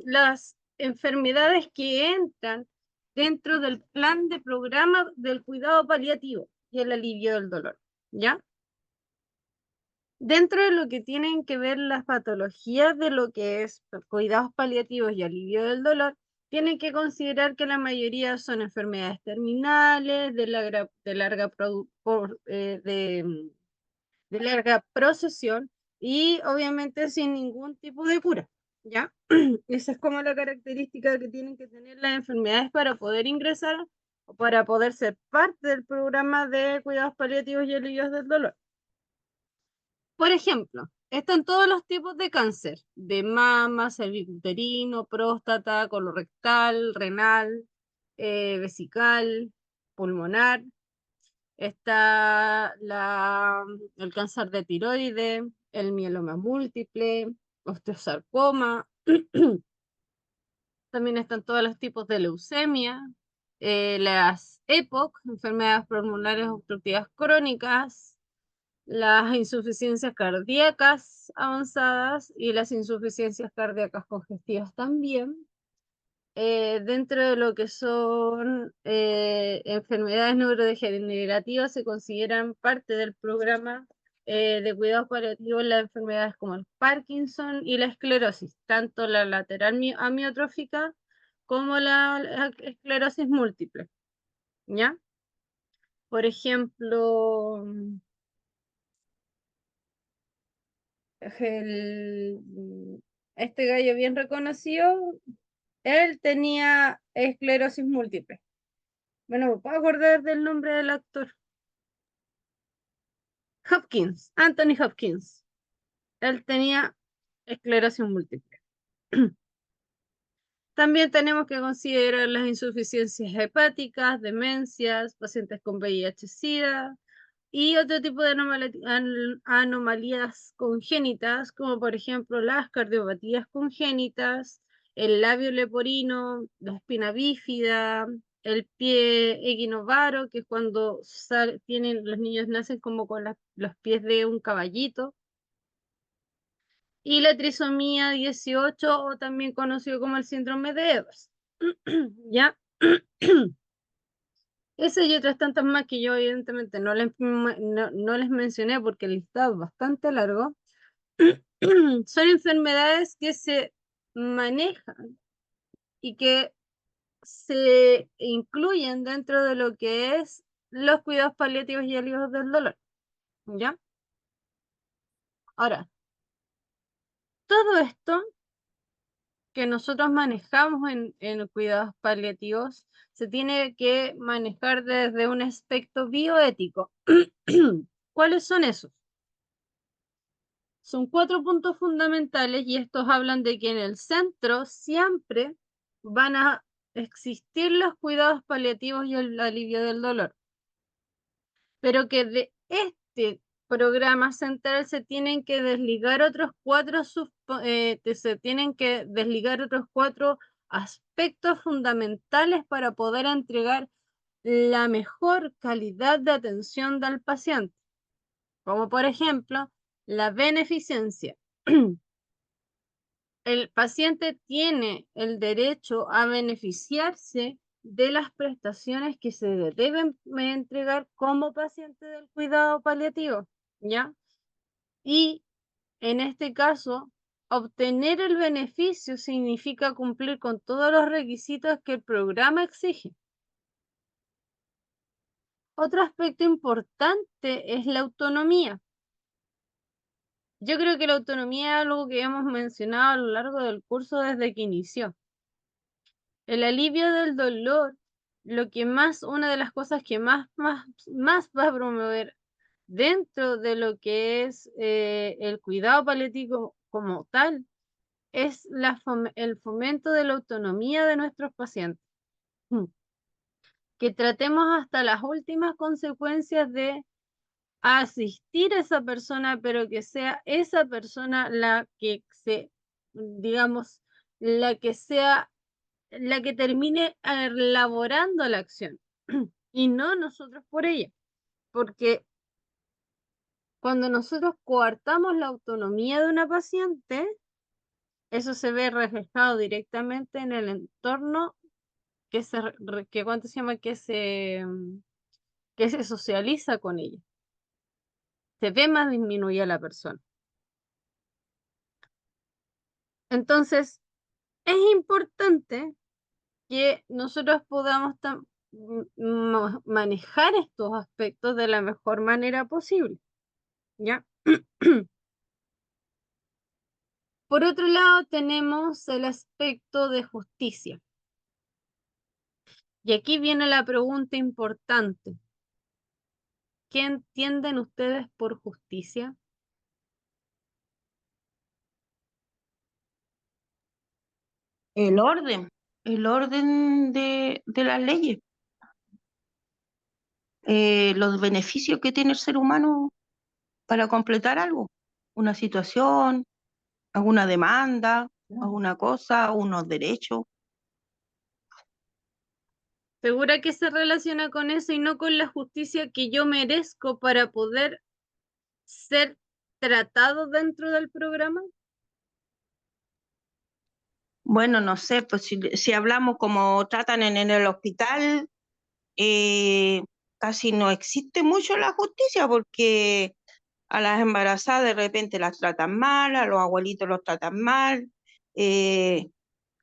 Las enfermedades que entran dentro del plan de programa del cuidado paliativo y el alivio del dolor, ¿ya? Dentro de lo que tienen que ver las patologías de lo que es cuidados paliativos y alivio del dolor, tienen que considerar que la mayoría son enfermedades terminales, de larga procesión y obviamente sin ningún tipo de cura, ¿ya? Esa es como la característica que tienen que tener las enfermedades para poder ingresar o para poder ser parte del programa de cuidados paliativos y alivios del dolor. Por ejemplo, están todos los tipos de cáncer, de mama, cervicuterino, próstata, colorectal, renal, vesical, pulmonar. Está el cáncer de tiroides, el mieloma múltiple, osteosarcoma. También están todos los tipos de leucemia, las EPOC, enfermedades pulmonares obstructivas crónicas, las insuficiencias cardíacas avanzadas y las insuficiencias cardíacas congestivas también. Dentro de lo que son enfermedades neurodegenerativas se consideran parte del programa de cuidados paliativos las enfermedades como el Parkinson y la esclerosis, tanto la lateral amiotrófica como la esclerosis múltiple, ¿ya? Por ejemplo, este gallo bien reconocido, él tenía esclerosis múltiple. Bueno, me puedo acordar del nombre del actor. Hopkins, Anthony Hopkins. Él tenía esclerosis múltiple. También tenemos que considerar las insuficiencias hepáticas, demencias, pacientes con VIH-Sida y otro tipo de anomalías congénitas, como por ejemplo las cardiopatías congénitas, el labio leporino, la espina bífida, el pie equinovaro, que es cuando los niños nacen como con los pies de un caballito, y la trisomía 18, o también conocido como el síndrome de Evers. ¿Ya? Ese y otras tantas más que yo evidentemente no les mencioné porque el listado es bastante largo. Son enfermedades que se manejan y que se incluyen dentro de lo que es los cuidados paliativos y alivios del dolor. ¿Ya? Ahora, todo esto que nosotros manejamos en cuidados paliativos se tiene que manejar desde un aspecto bioético. ¿Cuáles son esos? Son 4 puntos fundamentales y estos hablan de que en el centro siempre van a existir los cuidados paliativos y el alivio del dolor, pero que de este programa central se tienen que desligar otros 4 aspectos fundamentales para poder entregar la mejor calidad de atención del paciente, como por ejemplo la beneficencia. El paciente tiene el derecho a beneficiarse de las prestaciones que se deben entregar como paciente del cuidado paliativo, ¿ya? Y en este caso, obtener el beneficio significa cumplir con todos los requisitos que el programa exige. Otro aspecto importante es la autonomía. Yo creo que la autonomía es algo que hemos mencionado a lo largo del curso desde que inició. El alivio del dolor, una de las cosas que más va a promover dentro de lo que es el cuidado paliativo como tal, es el fomento de la autonomía de nuestros pacientes. Que tratemos hasta las últimas consecuencias de asistir a esa persona, pero que sea esa persona la que digamos, la que termine elaborando la acción y no nosotros por ella, porque cuando nosotros coartamos la autonomía de una paciente, eso se ve reflejado directamente en el entorno que ¿cuánto se llama? Que se socializa con ella. Se ve más disminuida la persona. Entonces, es importante que nosotros podamos manejar estos aspectos de la mejor manera posible, ¿ya? Por otro lado, tenemos el aspecto de justicia. Y aquí viene la pregunta importante. ¿Qué entienden ustedes por justicia? El orden de las leyes, los beneficios que tiene el ser humano para completar algo, una situación, alguna demanda, alguna cosa, unos derechos. ¿Segura que se relaciona con eso y no con la justicia que yo merezco para poder ser tratado dentro del programa? Bueno, no sé, pues si hablamos como tratan en el hospital, eh, casi no existe mucho la justicia porque a las embarazadas de repente las tratan mal, a los abuelitos los tratan mal, eh,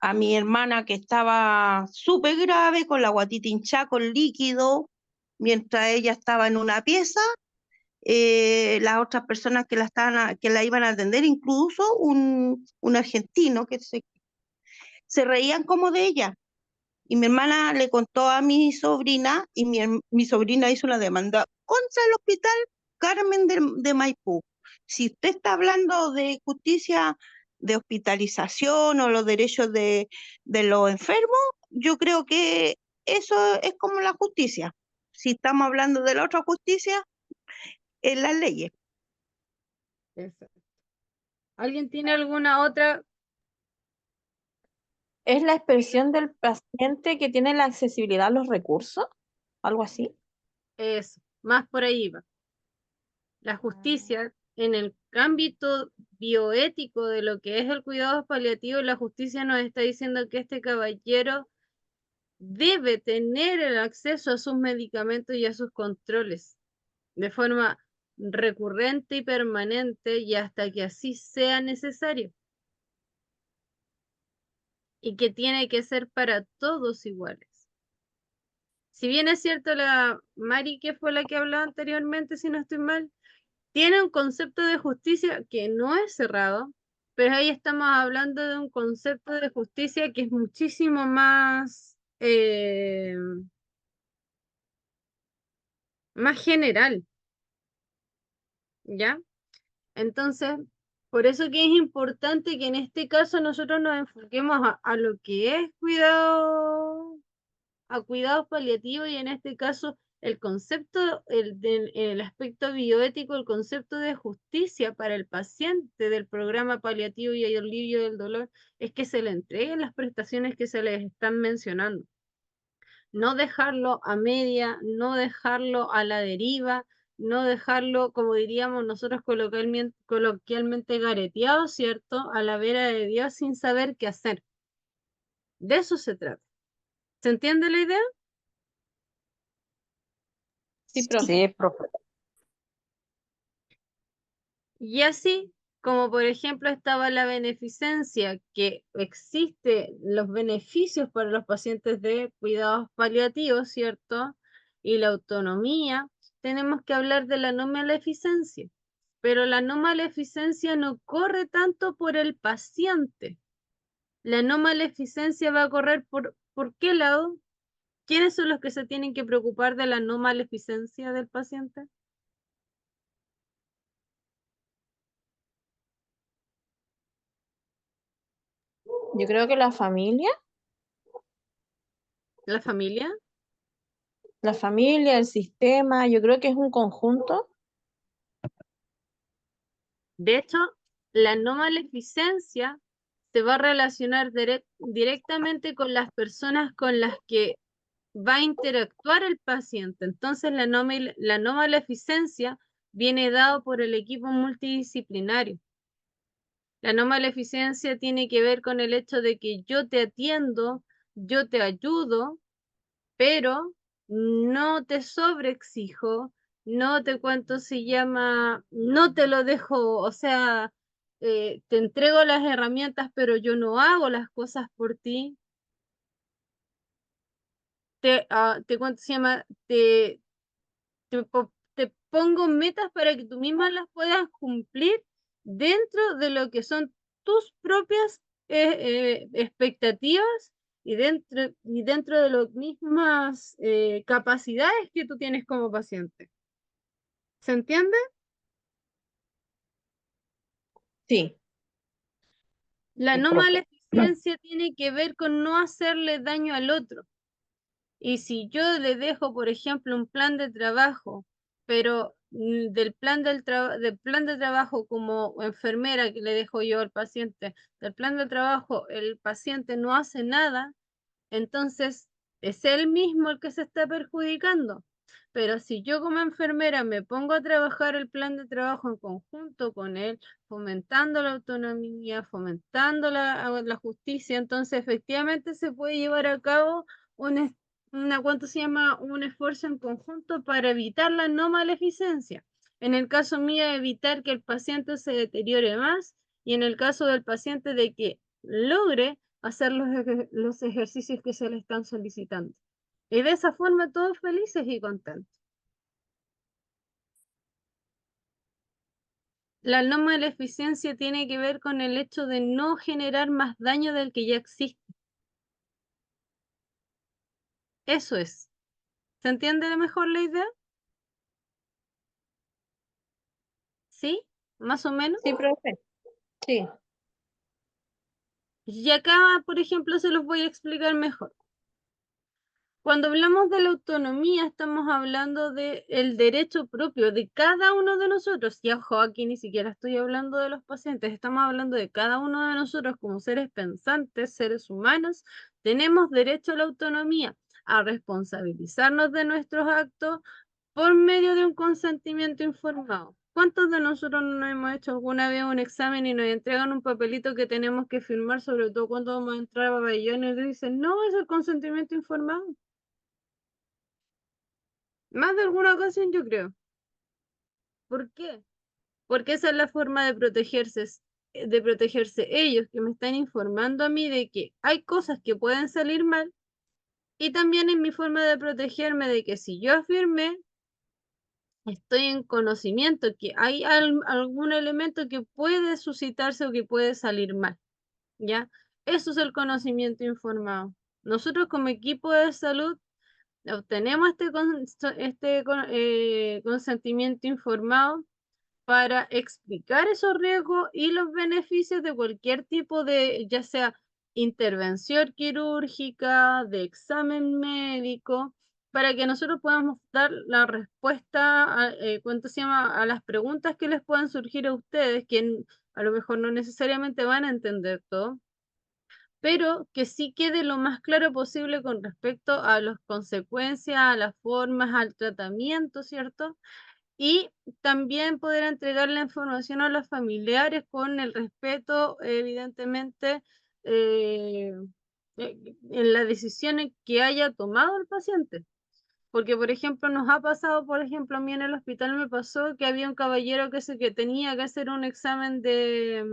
a mi hermana que estaba súper grave con la guatita hinchada con líquido, mientras ella estaba en una pieza, las otras personas que que la iban a atender, incluso un argentino que se reían como de ella. Y mi hermana le contó a mi sobrina y mi sobrina hizo una demanda contra el hospital Carmen de Maipú. Si usted está hablando de justicia de hospitalización o los derechos de los enfermos, yo creo que eso es como la justicia. Si estamos hablando de la otra justicia, es las leyes. Exacto. ¿Alguien tiene alguna otra? ¿Es la expresión del paciente que tiene la accesibilidad a los recursos? ¿Algo así? Eso, más por ahí va. La justicia en el ámbito bioético de lo que es el cuidado paliativo, la justicia nos está diciendo que este caballero debe tener el acceso a sus medicamentos y a sus controles de forma recurrente y permanente y hasta que así sea necesario. Y que tiene que ser para todos iguales. Si bien es cierto, la Mari, que fue la que hablaba anteriormente, si no estoy mal, tiene un concepto de justicia que no es cerrado, pero ahí estamos hablando de un concepto de justicia que es muchísimo más general, ¿ya? Entonces, por eso que es importante que en este caso nosotros nos enfoquemos a lo que es a cuidados paliativos y en este caso el concepto, el aspecto bioético, el concepto de justicia para el paciente del programa paliativo y el alivio del dolor es que se le entreguen las prestaciones que se les están mencionando. No dejarlo a media, no dejarlo a la deriva, no dejarlo, como diríamos nosotros coloquialmente gareteado, ¿cierto? A la vera de Dios sin saber qué hacer. De eso se trata. ¿Se entiende la idea? Sí, profe. Sí, profe. Y así como por ejemplo estaba la beneficencia, que existe los beneficios para los pacientes de cuidados paliativos, ¿cierto? Y la autonomía, tenemos que hablar de la no maleficencia. Pero la no maleficencia no corre tanto por el paciente. La no maleficencia va a correr ¿por qué lado? ¿Quiénes son los que se tienen que preocupar de la no maleficencia del paciente? Yo creo que ¿La familia? el sistema, yo creo que es un conjunto. De hecho, la no maleficencia se va a relacionar directamente con las personas con las que va a interactuar el paciente. Entonces, la no maleficencia viene dado por el equipo multidisciplinario. La no maleficencia tiene que ver con el hecho de que yo te atiendo, yo te ayudo, pero no te sobreexijo, no te cuento se llama, no te lo dejo, o sea, te entrego las herramientas, pero yo no hago las cosas por ti. Te cuento se llama, te pongo metas para que tú misma las puedas cumplir dentro de lo que son tus propias expectativas y dentro de las mismas capacidades que tú tienes como paciente. ¿Se entiende? Sí, La sí, no profe. maleficencia tiene que ver con no hacerle daño al otro. Y si yo le dejo, por ejemplo, un plan de trabajo, pero del plan de trabajo como enfermera que le dejo yo al paciente, del plan de trabajo el paciente no hace nada, entonces es él mismo el que se está perjudicando. Pero si yo como enfermera me pongo a trabajar el plan de trabajo en conjunto con él, fomentando la autonomía, fomentando la justicia, entonces efectivamente se puede llevar a cabo un, ¿cuánto se llama? Un esfuerzo en conjunto para evitar la no maleficencia. En el caso mío, evitar que el paciente se deteriore más y en el caso del paciente de que logre hacer los ejercicios que se le están solicitando. Y de esa forma todos felices y contentos. La no maleficencia tiene que ver con el hecho de no generar más daño del que ya existe. Eso es. ¿Se entiende mejor la idea? ¿Sí? ¿Más o menos? Sí, profe. Sí. Y acá, por ejemplo, se los voy a explicar mejor. Cuando hablamos de la autonomía, estamos hablando del derecho propio de cada uno de nosotros. Y ojo, aquí ni siquiera estoy hablando de los pacientes, estamos hablando de cada uno de nosotros como seres pensantes, seres humanos. Tenemos derecho a la autonomía, a responsabilizarnos de nuestros actos por medio de un consentimiento informado. ¿Cuántos de nosotros no hemos hecho alguna vez un examen y nos entregan un papelito que tenemos que firmar, sobre todo cuando vamos a entrar a pabellones y dicen, no, es el consentimiento informado? Más de alguna ocasión yo creo. ¿Por qué? Porque esa es la forma de protegerse ellos que me están informando a mí de que hay cosas que pueden salir mal y también es mi forma de protegerme de que si yo afirmé, estoy en conocimiento que hay algún elemento que puede suscitarse o que puede salir mal, ¿ya? Eso es el conocimiento informado. Nosotros como equipo de salud obtenemos consentimiento informado para explicar esos riesgos y los beneficios de cualquier tipo de, ya sea intervención quirúrgica, de examen médico, para que nosotros podamos dar la respuesta ¿cuánto se llama? A las preguntas que les puedan surgir a ustedes, que a lo mejor no necesariamente van a entender todo, pero que sí quede lo más claro posible con respecto a las consecuencias, a las formas, al tratamiento, ¿cierto? Y también poder entregar la información a los familiares con el respeto, evidentemente, en la decisión que haya tomado el paciente. Porque, por ejemplo, nos ha pasado, por ejemplo, a mí en el hospital me pasó que había un caballero que tenía que hacer un examen de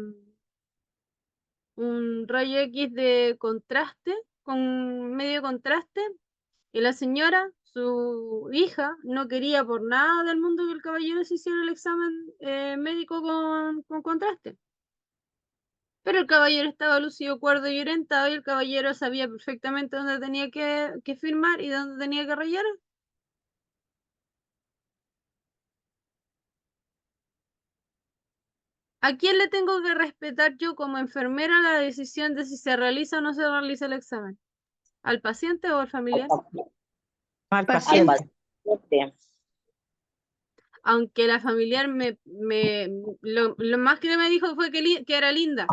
un rayo X de contraste, con medio contraste, y la señora, su hija, no quería por nada del mundo que el caballero se hiciera el examen médico con contraste. Pero el caballero estaba lúcido, cuerdo y orientado y el caballero sabía perfectamente dónde tenía que firmar y dónde tenía que rayar. ¿A quién le tengo que respetar yo como enfermera la decisión de si se realiza o no se realiza el examen? ¿Al paciente o al familiar? Al Al paciente. paciente. Aunque la familiar lo más que me dijo fue que era linda.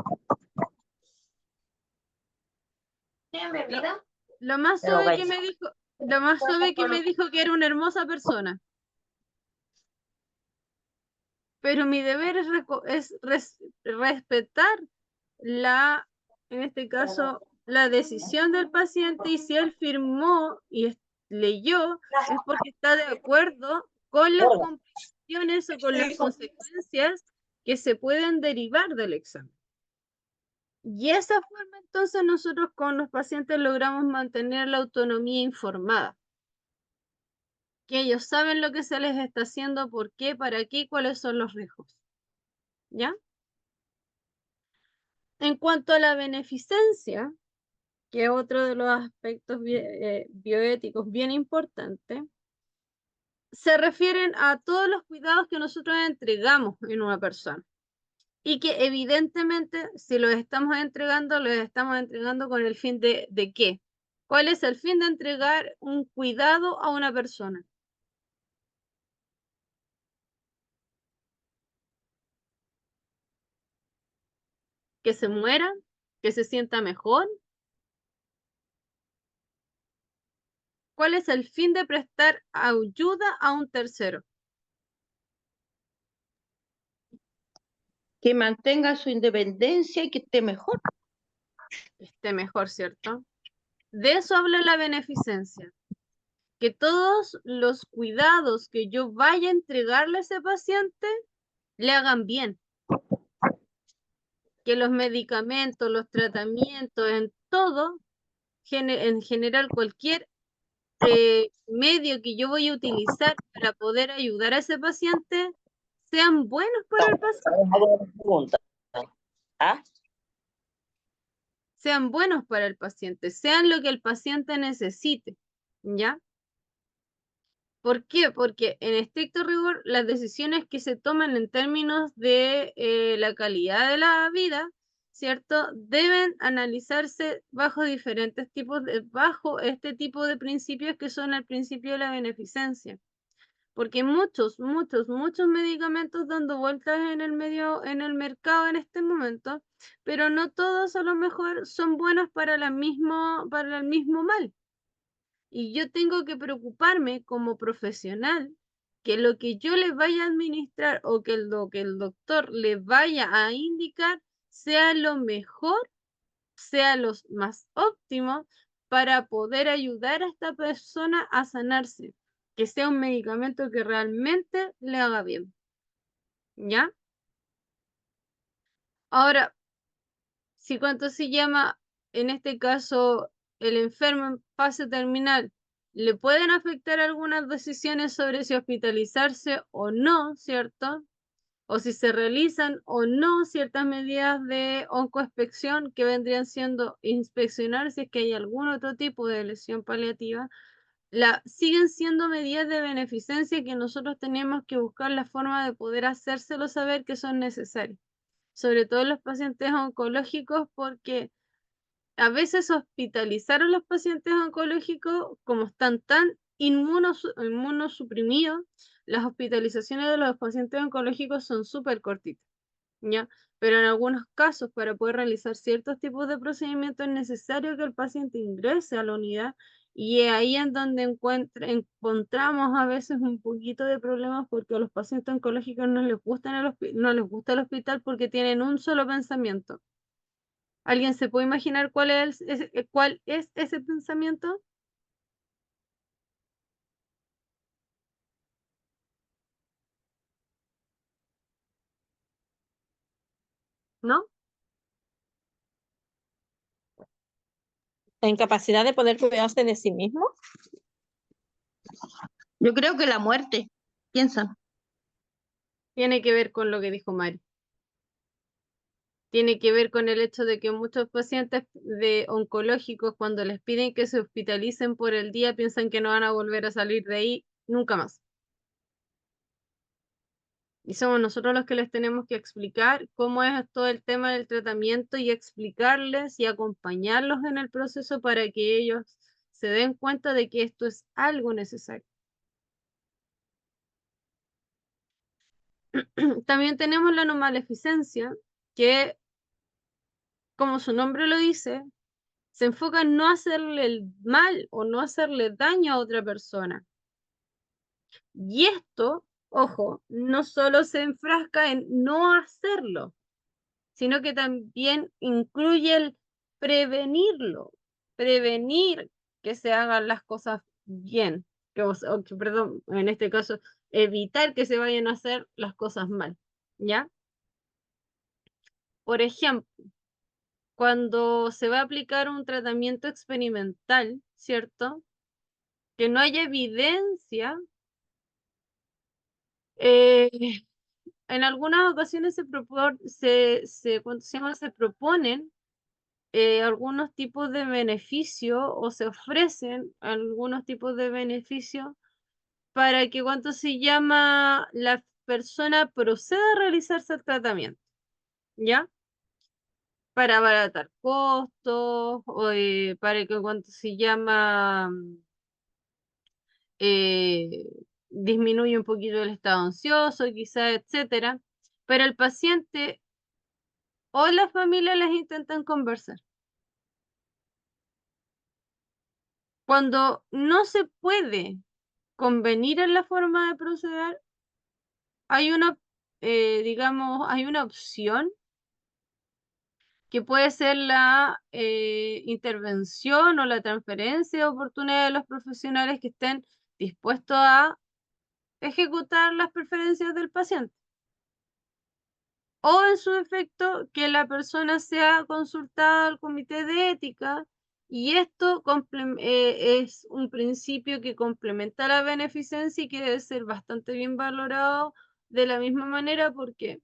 Lo más Pero suave que bueno, me dijo, lo más suave que me dijo que era una hermosa persona. pero mi deber es respetar en este caso, la decisión del paciente, y si él firmó y leyó, es porque está de acuerdo con las complicaciones o con las consecuencias que se pueden derivar del examen. Y esa forma entonces nosotros con los pacientes logramos mantener la autonomía informada. Que ellos saben lo que se les está haciendo, por qué, para qué y cuáles son los riesgos. ¿Ya? En cuanto a la beneficencia, que es otro de los aspectos bioéticos bien importante, se refieren a todos los cuidados que nosotros entregamos en una persona. Y que evidentemente, si los estamos entregando con el fin ¿de qué? ¿Cuál es el fin de entregar un cuidado a una persona? ¿Que se muera? ¿Que se sienta mejor? ¿Cuál es el fin de prestar ayuda a un tercero? Que mantenga su independencia y que esté mejor. Que esté mejor, ¿cierto? De eso habla la beneficencia. Que todos los cuidados que yo vaya a entregarle a ese paciente le hagan bien. Que los medicamentos, los tratamientos, en todo, en general cualquier medio que yo voy a utilizar para poder ayudar a ese paciente, sean buenos para el paciente. ¿Ah? Sean buenos para el paciente, sean lo que el paciente necesite, ¿ya? ¿Por qué? Porque en estricto rigor las decisiones que se toman en términos de la calidad de la vida, ¿cierto? Deben analizarse bajo bajo este tipo de principios que son el principio de la beneficencia. Porque hay muchos medicamentos dando vueltas en el mercado en este momento, pero no todos a lo mejor son buenos para el mismo mal. Y yo tengo que preocuparme como profesional que lo que yo le vaya a administrar o que lo que el doctor le vaya a indicar sea lo mejor, sea lo más óptimo para poder ayudar a esta persona a sanarse, que sea un medicamento que realmente le haga bien. ¿Ya? Ahora, si cuánto se llama, en este caso, el enfermo en fase terminal, le pueden afectar algunas decisiones sobre si hospitalizarse o no, ¿cierto? O si se realizan o no ciertas medidas de oncoinspección que vendrían siendo inspeccionar si es que hay algún otro tipo de lesión paliativa, siguen siendo medidas de beneficencia que nosotros tenemos que buscar la forma de poder hacérselo saber que son necesarias, sobre todo en los pacientes oncológicos, porque a veces hospitalizar a los pacientes oncológicos, como están tan inmunosuprimidos, las hospitalizaciones de los pacientes oncológicos son súper cortitas, ¿ya? Pero en algunos casos, para poder realizar ciertos tipos de procedimientos, es necesario que el paciente ingrese a la unidad, y es ahí en donde encontramos a veces un poquito de problemas, porque a los pacientes oncológicos no les gusta el hospital porque tienen un solo pensamiento. ¿Alguien se puede imaginar cuál es ese pensamiento? ¿No? La incapacidad de poder cuidarse de sí mismo. Yo creo que la muerte, piensan. Tiene que ver con lo que dijo Mari. Tiene que ver con el hecho de que muchos pacientes oncológicos, cuando les piden que se hospitalicen por el día, piensan que no van a volver a salir de ahí nunca más. Y somos nosotros los que les tenemos que explicar cómo es todo el tema del tratamiento, y explicarles y acompañarlos en el proceso para que ellos se den cuenta de que esto es algo necesario. También tenemos la no maleficencia, que, como su nombre lo dice, se enfoca en no hacerle el mal o no hacerle daño a otra persona. Y esto ojo, no solo se enfrasca en no hacerlo, sino que también incluye el prevenirlo, prevenir que se hagan las cosas bien, perdón, en este caso, evitar que se vayan a hacer las cosas mal, ¿ya? Por ejemplo, cuando se va a aplicar un tratamiento experimental, ¿cierto? Que no haya evidencia, eh, en algunas ocasiones ¿cómo se llama? Se proponen algunos tipos de beneficios o se ofrecen algunos tipos de beneficios para que cuando se llama la persona proceda a realizarse el tratamiento, ¿ya? Para abaratar costos o para que cuando se llama eh, disminuye un poquito el estado ansioso, quizá, etcétera, pero el paciente o la familia les intentan conversar. Cuando no se puede convenir en la forma de proceder, hay una, digamos, hay una opción que puede ser la intervención o la transferencia oportuna de los profesionales que estén dispuestos a ejecutar las preferencias del paciente. O en su defecto, que la persona sea consultada al comité de ética y esto es un principio que complementa la beneficencia y que debe ser bastante bien valorado de la misma manera porque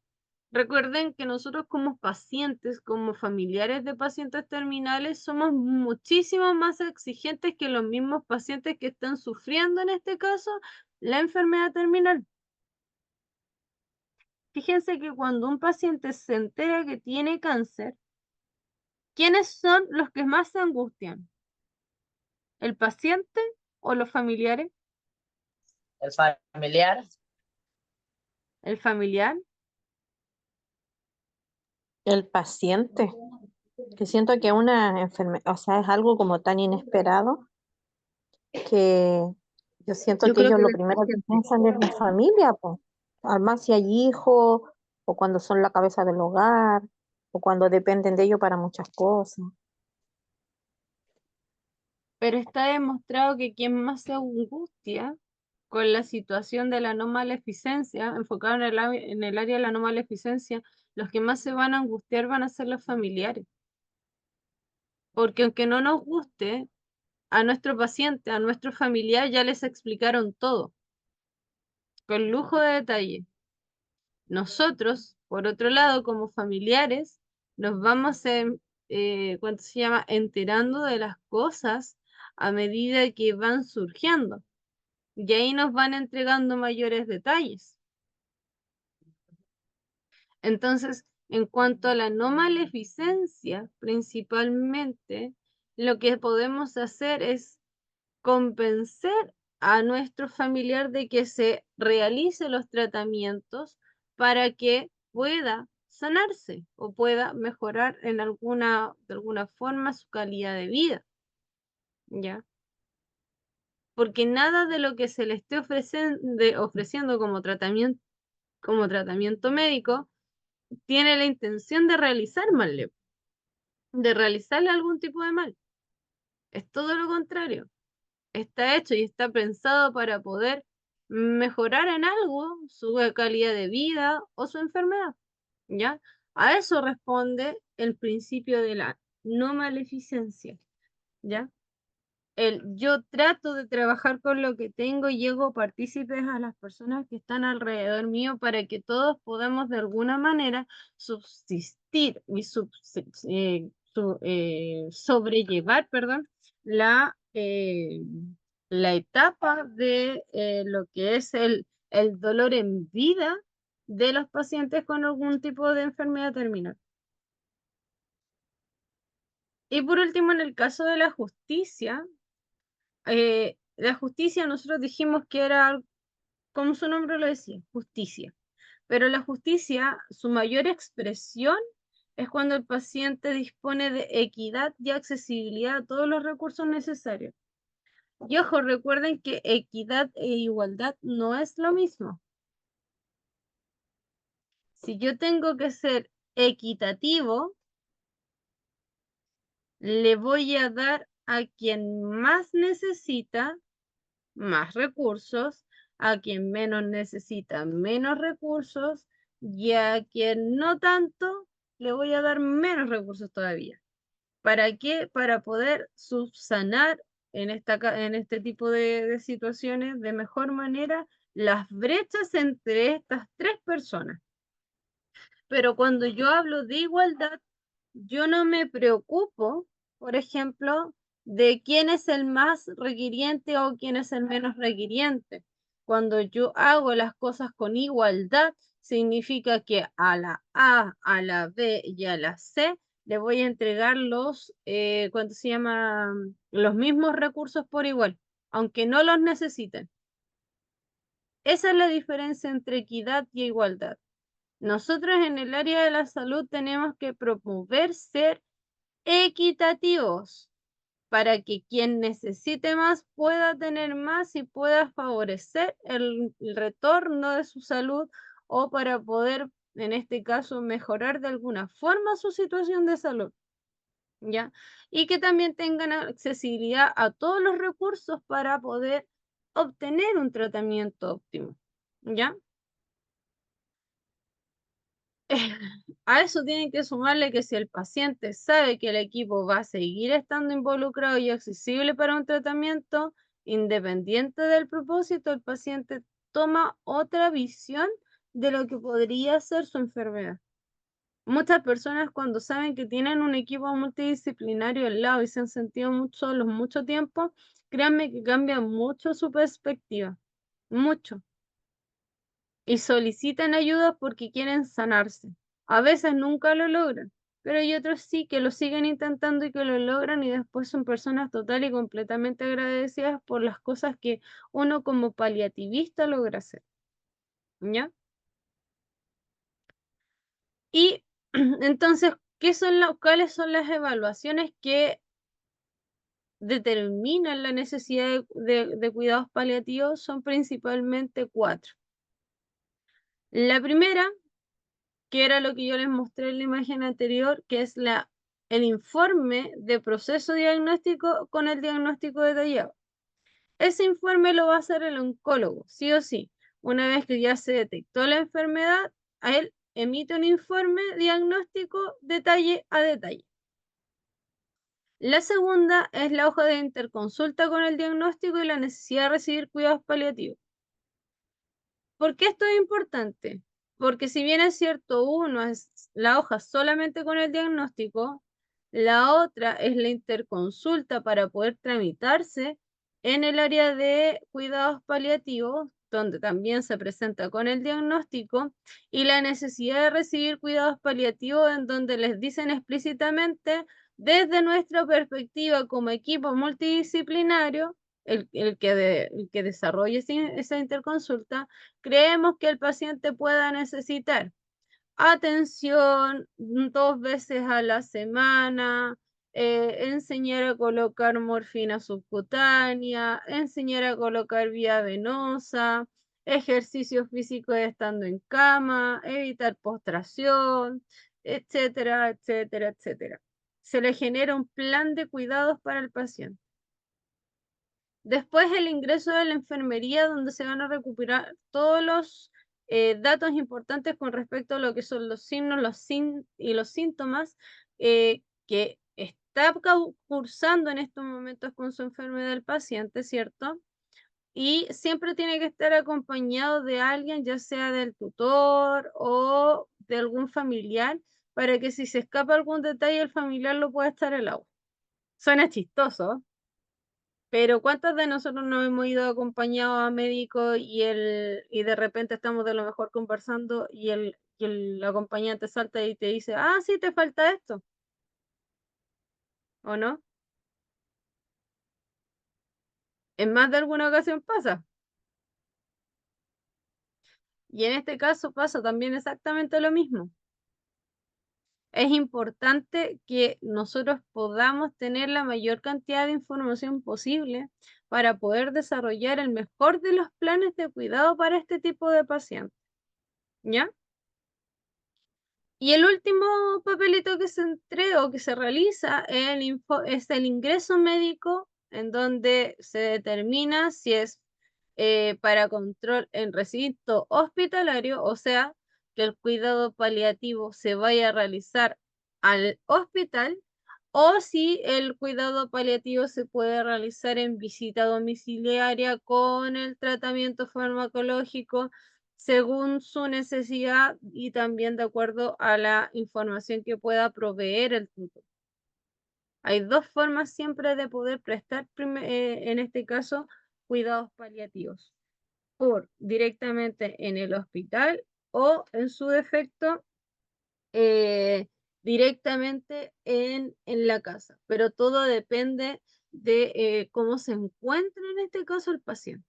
recuerden que nosotros como pacientes, como familiares de pacientes terminales, somos muchísimo más exigentes que los mismos pacientes que están sufriendo en este caso la enfermedad terminal. Fíjense que cuando un paciente se entera que tiene cáncer, ¿quiénes son los que más se angustian? ¿El paciente o los familiares? El familiar, ¿El familiar? El paciente, que siento que una enfermedad, o sea, es algo como tan inesperado que yo siento Yo que creo ellos que lo el primero que paciente. piensan es la familia, pues. Además, si hay hijos, o cuando son la cabeza del hogar, o cuando dependen de ellos para muchas cosas. Pero está demostrado que quien más se angustia con la situación de la no maleficencia, enfocado en el área de la no maleficencia, los que más se van a angustiar van a ser los familiares. Porque aunque no nos guste, a nuestro paciente, a nuestro familiar ya les explicaron todo, con lujo de detalle. Nosotros, por otro lado, como familiares, nos vamos ¿cuánto se llama? Enterando de las cosas a medida que van surgiendo. Y ahí nos van entregando mayores detalles. Entonces, en cuanto a la no maleficencia, principalmente, lo que podemos hacer es convencer a nuestro familiar de que se realice los tratamientos para que pueda sanarse o pueda mejorar de alguna forma su calidad de vida, ¿ya? Porque nada de lo que se le esté ofreciendo como tratamiento médico tiene la intención de realizar mal, de realizarle algún tipo de mal. Es todo lo contrario. Está hecho y está pensado para poder mejorar en algo su calidad de vida o su enfermedad, ¿ya? A eso responde el principio de la no maleficencia, ¿ya? Yo trato de trabajar con lo que tengo y llego partícipes a las personas que están alrededor mío para que todos podamos de alguna manera subsistir y sobrellevar, perdón, la etapa de lo que es el dolor en vida de los pacientes con algún tipo de enfermedad terminal. Y por último, en el caso de la justicia nosotros dijimos que era, como su nombre lo decía, justicia. Pero la justicia, su mayor expresión es cuando el paciente dispone de equidad y accesibilidad a todos los recursos necesarios. Y ojo, recuerden que equidad e igualdad no es lo mismo. Si yo tengo que ser equitativo, le voy a dar a quien más necesita más recursos, a quien menos necesita menos recursos y a quien no tanto le voy a dar menos recursos todavía. ¿Para qué? Para poder subsanar en este tipo de situaciones de mejor manera las brechas entre estas tres personas. Pero cuando yo hablo de igualdad, yo no me preocupo, por ejemplo, de quién es el más requiriente o quién es el menos requiriente. Cuando yo hago las cosas con igualdad, significa que a la A, a la B y a la C le voy a entregar ¿cuánto se llama? Los mismos recursos por igual, aunque no los necesiten. Esa es la diferencia entre equidad y igualdad. Nosotros en el área de la salud tenemos que promover ser equitativos para que quien necesite más pueda tener más y pueda favorecer el retorno de su salud o para poder, en este caso, mejorar de alguna forma su situación de salud. ¿Ya? Y que también tengan accesibilidad a todos los recursos para poder obtener un tratamiento óptimo. ¿Ya? A eso tienen que sumarle que si el paciente sabe que el equipo va a seguir estando involucrado y accesible para un tratamiento, independiente del propósito, el paciente toma otra visión de lo que podría ser su enfermedad. Muchas personas cuando saben que tienen un equipo multidisciplinario al lado y se han sentido solos mucho tiempo, créanme que cambia mucho su perspectiva, mucho. Y solicitan ayuda porque quieren sanarse. A veces nunca lo logran, pero hay otros sí que lo siguen intentando y que lo logran y después son personas total y completamente agradecidas por las cosas que uno como paliativista logra hacer. ¿Ya? Y entonces, ¿cuáles son las evaluaciones que determinan la necesidad de cuidados paliativos? Son principalmente 4. La primera, que era lo que yo les mostré en la imagen anterior, que es el informe de proceso diagnóstico con el diagnóstico detallado. Ese informe lo va a hacer el oncólogo, sí o sí. Una vez que ya se detectó la enfermedad, a él emite un informe diagnóstico detalle a detalle. La segunda es la hoja de interconsulta con el diagnóstico y la necesidad de recibir cuidados paliativos. ¿Por qué esto es importante? Porque si bien es cierto, uno es la hoja solamente con el diagnóstico, la otra es la interconsulta para poder tramitarse en el área de cuidados paliativos, donde también se presenta con el diagnóstico, y la necesidad de recibir cuidados paliativos en donde les dicen explícitamente, desde nuestra perspectiva como equipo multidisciplinario, el que desarrolle esa interconsulta, creemos que el paciente pueda necesitar atención 2 veces a la semana, enseñar a colocar morfina subcutánea, enseñar a colocar vía venosa, ejercicio físico estando en cama, evitar postración, etcétera, etcétera, etcétera. Se le genera un plan de cuidados para el paciente. Después el ingreso de la enfermería, donde se van a recuperar todos los datos importantes con respecto a lo que son los signos y los síntomas que está cursando en estos momentos con su enfermedad el paciente, ¿cierto? Y siempre tiene que estar acompañado de alguien, ya sea del tutor o de algún familiar, para que si se escapa algún detalle, el familiar lo pueda estar al lado. Suena chistoso, pero ¿cuántos de nosotros nos hemos ido acompañados a médicos y de repente estamos de lo mejor conversando y el acompañante salta y te dice, ah, sí, te falta esto, ¿o no? En más de alguna ocasión pasa. Y en este caso pasa también exactamente lo mismo. Es importante que nosotros podamos tener la mayor cantidad de información posible para poder desarrollar el mejor de los planes de cuidado para este tipo de pacientes. ¿Ya? Y el último papelito que se entrega o que se realiza es el ingreso médico, en donde se determina si es para control en recinto hospitalario, o sea, que el cuidado paliativo se vaya a realizar al hospital, o si el cuidado paliativo se puede realizar en visita domiciliaria con el tratamiento farmacológico según su necesidad y también de acuerdo a la información que pueda proveer el tutor. Hay dos formas siempre de poder prestar, en este caso, cuidados paliativos, por directamente en el hospital o en su defecto directamente en la casa, pero todo depende de cómo se encuentra en este caso el paciente.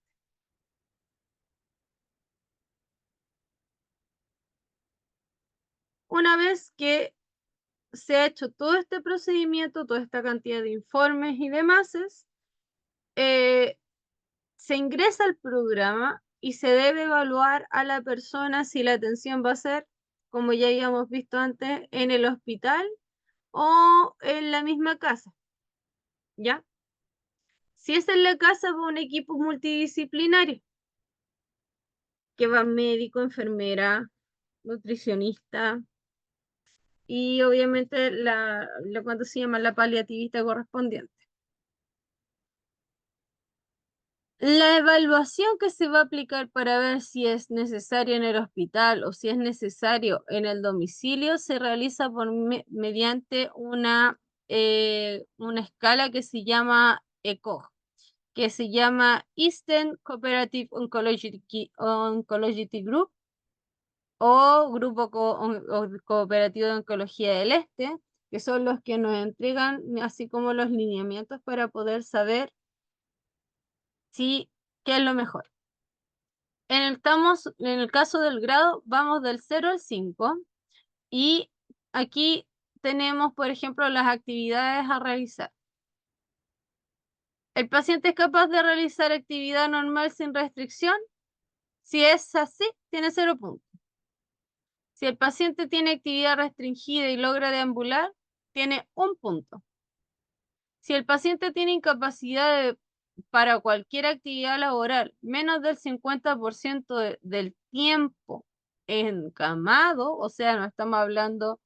Una vez que se ha hecho todo este procedimiento, toda esta cantidad de informes y demás, se ingresa al programa y se debe evaluar a la persona si la atención va a ser, como ya habíamos visto antes, en el hospital o en la misma casa, ¿ya? Si es en la casa, va un equipo multidisciplinario, que va médico, enfermera, nutricionista y obviamente ¿cuánto se llama? La paliativista correspondiente. La evaluación que se va a aplicar para ver si es necesario en el hospital o si es necesario en el domicilio se realiza mediante una escala que se llama ECOG, que se llama Eastern Cooperative Oncology Group o Grupo Cooperativo de Oncología del Este, que son los que nos entregan así como los lineamientos para poder saber si qué es lo mejor. En el caso del grado, vamos del 0 al 5 y aquí tenemos, por ejemplo, las actividades a realizar. ¿El paciente es capaz de realizar actividad normal sin restricción? Si es así, tiene 0 puntos. Si el paciente tiene actividad restringida y logra deambular, tiene 1 punto. Si el paciente tiene incapacidad para cualquier actividad laboral, menos del 50% del tiempo encamado, o sea, no estamos hablando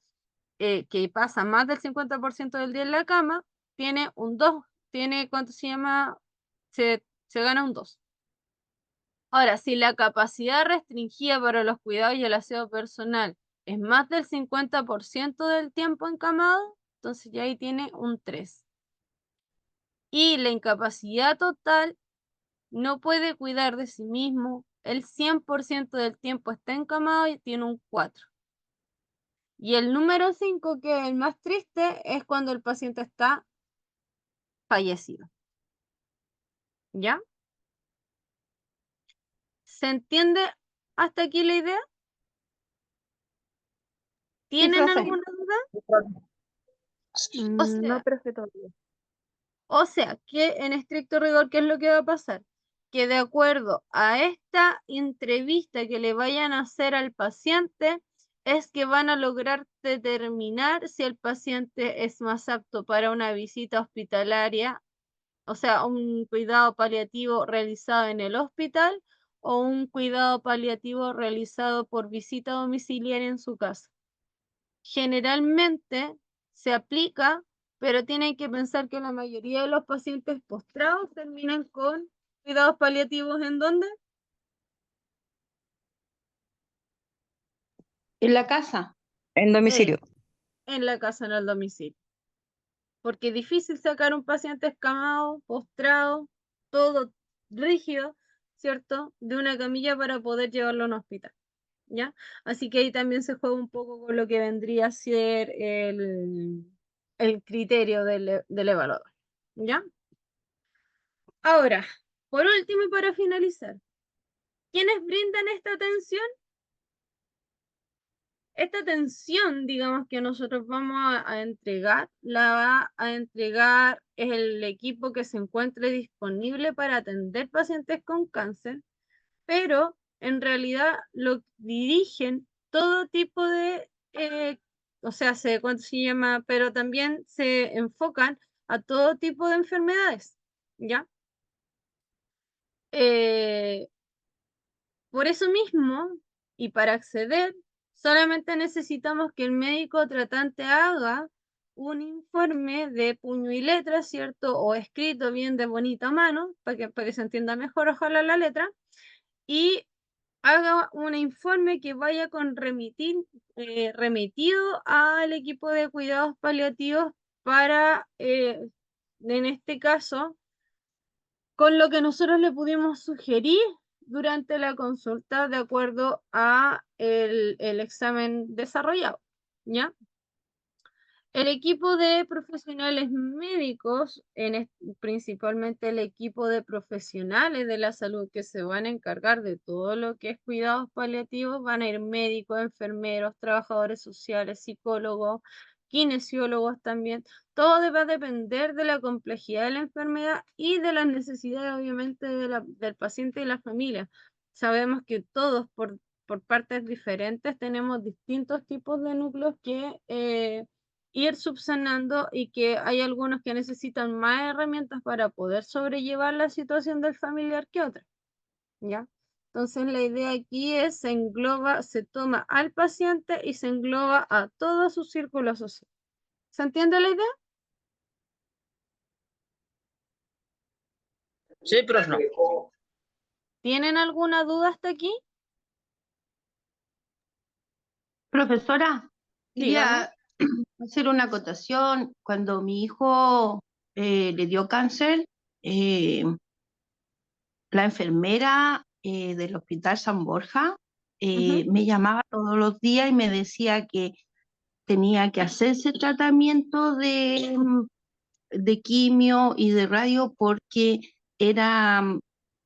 que pasa más del 50% del día en la cama, tiene un 2, tiene, ¿cuánto se llama? Se gana un 2. Ahora, si la capacidad restringida para los cuidados y el aseo personal es más del 50% del tiempo encamado, entonces ya ahí tiene un 3. Y la incapacidad total no puede cuidar de sí mismo, el 100% del tiempo está encamado y tiene un 4. Y el número 5, que es el más triste, es cuando el paciente está fallecido. ¿Ya? ¿Se entiende hasta aquí la idea? ¿Tienen profe. alguna duda? No, profe, todavía. O sea, que en estricto rigor, ¿qué es lo que va a pasar? Que de acuerdo a esta entrevista que le vayan a hacer al paciente, es que van a lograr determinar si el paciente es más apto para una visita hospitalaria, o sea, un cuidado paliativo realizado en el hospital o un cuidado paliativo realizado por visita domiciliaria en su casa. Generalmente se aplica, pero tienen que pensar que la mayoría de los pacientes postrados terminan con cuidados paliativos. ¿En dónde? En la casa. En domicilio. En la casa, en el domicilio. Porque es difícil sacar un paciente escamado, postrado, todo rígido, ¿cierto? De una camilla para poder llevarlo a un hospital, ¿ya? Así que ahí también se juega un poco con lo que vendría a ser el criterio del evaluador, ¿ya? Ahora, por último y para finalizar, ¿quiénes brindan esta atención? Esta atención, digamos, que nosotros vamos a entregar, la va a entregar el equipo que se encuentre disponible para atender pacientes con cáncer, pero en realidad lo dirigen todo tipo de o sea, ¿cuánto se llama? Pero también se enfocan a todo tipo de enfermedades, ¿ya? Por eso mismo, y para acceder, solamente necesitamos que el médico tratante haga un informe de puño y letra, ¿cierto? O escrito bien de bonita mano, para que se entienda mejor, ojalá la letra, y haga un informe que vaya con remitido al equipo de cuidados paliativos para, en este caso, con lo que nosotros le pudimos sugerir durante la consulta de acuerdo a el examen desarrollado, ¿ya? El equipo de profesionales médicos, principalmente el equipo de profesionales de la salud que se van a encargar de todo lo que es cuidados paliativos, van a ir médicos, enfermeros, trabajadores sociales, psicólogos, kinesiólogos también. Todo va a depender de la complejidad de la enfermedad y de las necesidades, obviamente, del paciente y la familia. Sabemos que todos, por partes diferentes, tenemos distintos tipos de núcleos que ir subsanando y que hay algunos que necesitan más herramientas para poder sobrellevar la situación del familiar que otras, ¿ya? Entonces la idea aquí es, se toma al paciente y se engloba a todo su círculo social. ¿Se entiende la idea? Sí, profe. ¿Tienen alguna duda hasta aquí? Profesora, Dígame. quería hacer una acotación. Cuando mi hijo le dio cáncer, eh, la enfermera del Hospital San Borja Ujú. me llamaba todos los días y me decía que tenía que hacerse tratamiento de quimio y de radio porque era,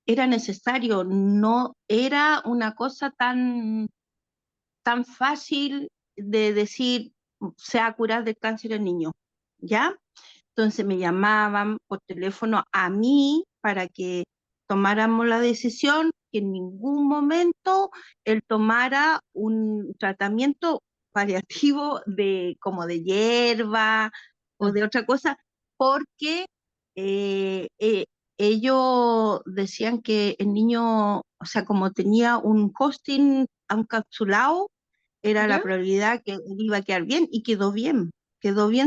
era necesario, no era una cosa tan fácil de decir se va a curar del cáncer el niño, ¿ya? Entonces me llamaban por teléfono a mí para que tomáramos la decisión que en ningún momento él tomara un tratamiento paliativo como de hierba o de otra cosa, porque eh, eh, ellos decían que el niño, o sea, como tenía un costing encapsulado, era la ¿Ya? probabilidad que él iba a quedar bien y quedó bien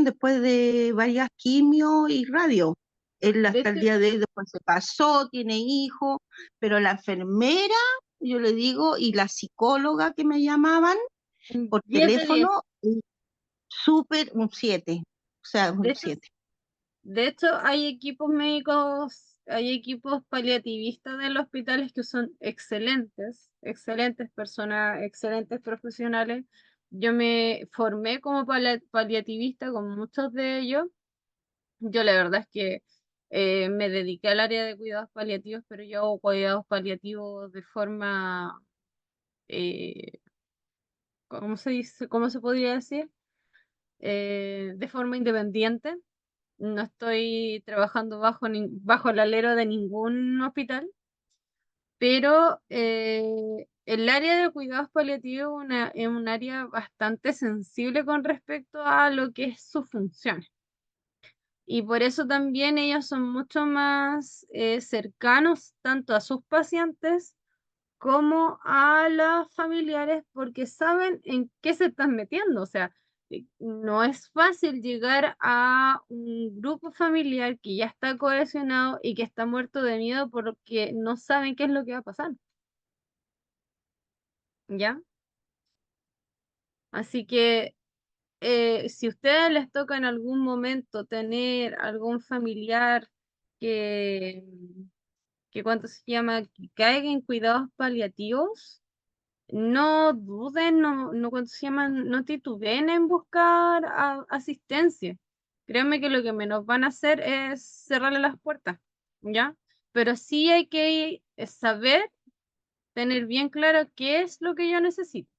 después de varias quimio y radio. Él De hasta el hecho, día de hoy después se casó, tiene hijos, pero la enfermera, yo le digo, y la psicóloga que me llamaban por 10 de 10. teléfono, súper un 7, o sea, De un hecho, 7. De hecho, hay equipos médicos, hay equipos paliativistas de los hospitales que son excelentes, excelentes personas, excelentes profesionales. Yo me formé como paliativista con muchos de ellos. Yo la verdad es que me dediqué al área de cuidados paliativos, pero yo hago cuidados paliativos de forma, eh, ¿cómo se dice? ¿Cómo se podría decir? De forma independiente. No estoy trabajando bajo el alero de ningún hospital, pero el área de cuidados paliativos es un área bastante sensible con respecto a lo que es su función. Y por eso también ellos son mucho más cercanos tanto a sus pacientes como a los familiares porque saben en qué se están metiendo. O sea, no es fácil llegar a un grupo familiar que ya está cohesionado y que está muerto de miedo porque no saben qué es lo que va a pasar. ¿Ya? Así que si a ustedes les toca en algún momento tener algún familiar que, que ¿cuánto se llama? Que caiga en cuidados paliativos, no duden, ¿cuánto se llama? No titubeen en buscar asistencia. Créanme que lo que menos van a hacer es cerrarle las puertas, ¿ya? Pero sí hay que saber, tener bien claro qué es lo que yo necesito.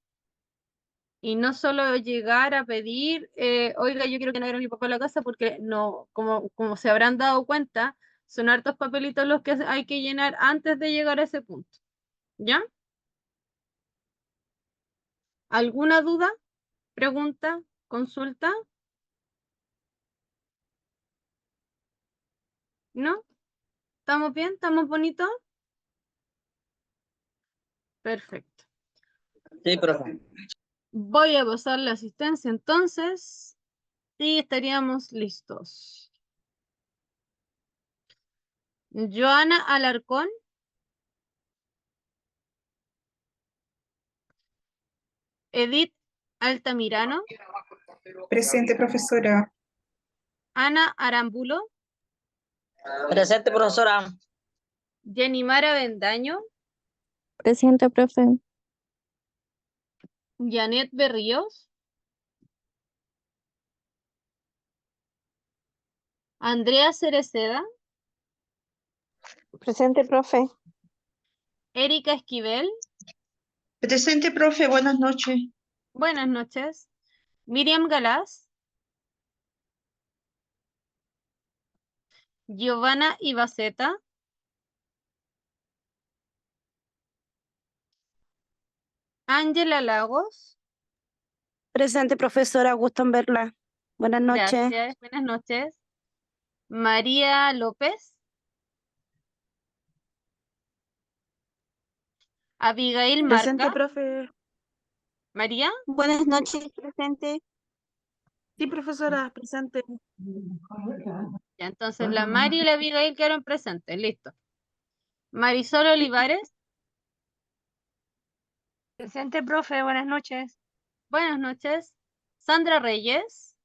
Y no solo llegar a pedir, oiga, yo quiero que no a mi papá a la casa porque no, como se habrán dado cuenta, son hartos papelitos los que hay que llenar antes de llegar a ese punto, ¿ya? ¿Alguna duda? pregunta, consulta. ¿No? ¿Estamos bien? ¿Estamos bonitos? Perfecto. Sí, profe. Voy a pasar la asistencia entonces y estaríamos listos. Joana Alarcón. Edith Altamirano. Presente, profesora. Ana Arambulo. Presente, profesora. Jenimara Bendaño. Presente, profe. Janet Berríos. Andrea Cereceda. Presente, profe. Erika Esquivel. Presente, profe, buenas noches. Buenas noches. Miriam Galás. Giovanna Ibaceta. Ángela Lagos. Presente, profesora, gusto en verla. Buenas noches. Gracias, buenas noches. María López. Abigail Presente, Marca. profe. María. Buenas noches, presente. Sí, profesora, presente. Ya, entonces la Mari y la Abigail quedaron presentes. Listo. Marisol Olivares. Presente, profe, buenas noches. Buenas noches. Sandra Reyes.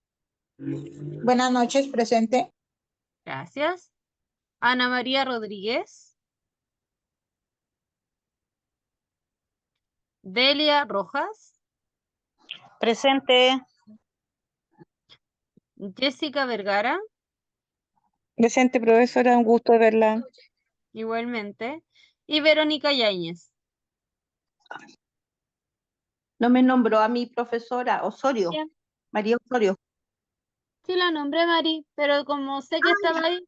Buenas noches, presente. Gracias. Ana María Rodríguez. Delia Rojas. Presente. Jessica Vergara. Presente, profesora, un gusto de verla. Igualmente. Y Verónica Yáñez. No me nombró a mi profesora Osorio, Bien. María Osorio. Sí la nombré Mari, pero como sé que estaba ahí.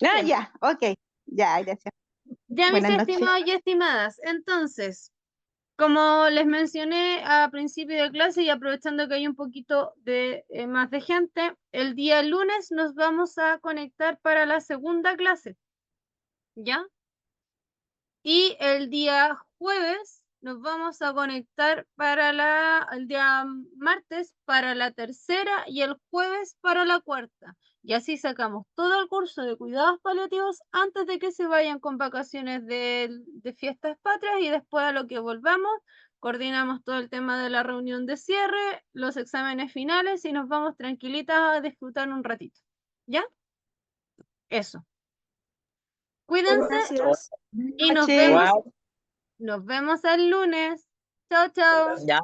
Ah, Sí. ya, ok. Ya, gracias. Ya, mis Buenas noches. estimados y estimadas, entonces, como les mencioné a principio de clase y aprovechando que hay un poquito de más de gente, el día lunes nos vamos a conectar para la segunda clase, ¿ya? Y el día jueves nos vamos a conectar para el día martes para la tercera y el jueves para la cuarta. Y así sacamos todo el curso de cuidados paliativos antes de que se vayan con vacaciones de fiestas patrias y después a lo que volvamos, coordinamos todo el tema de la reunión de cierre, los exámenes finales y nos vamos tranquilitas a disfrutar un ratito. ¿Ya? Eso. Cuídense Gracias. y nos Noches. vemos. Nos vemos el lunes. Chao, chao. Ya.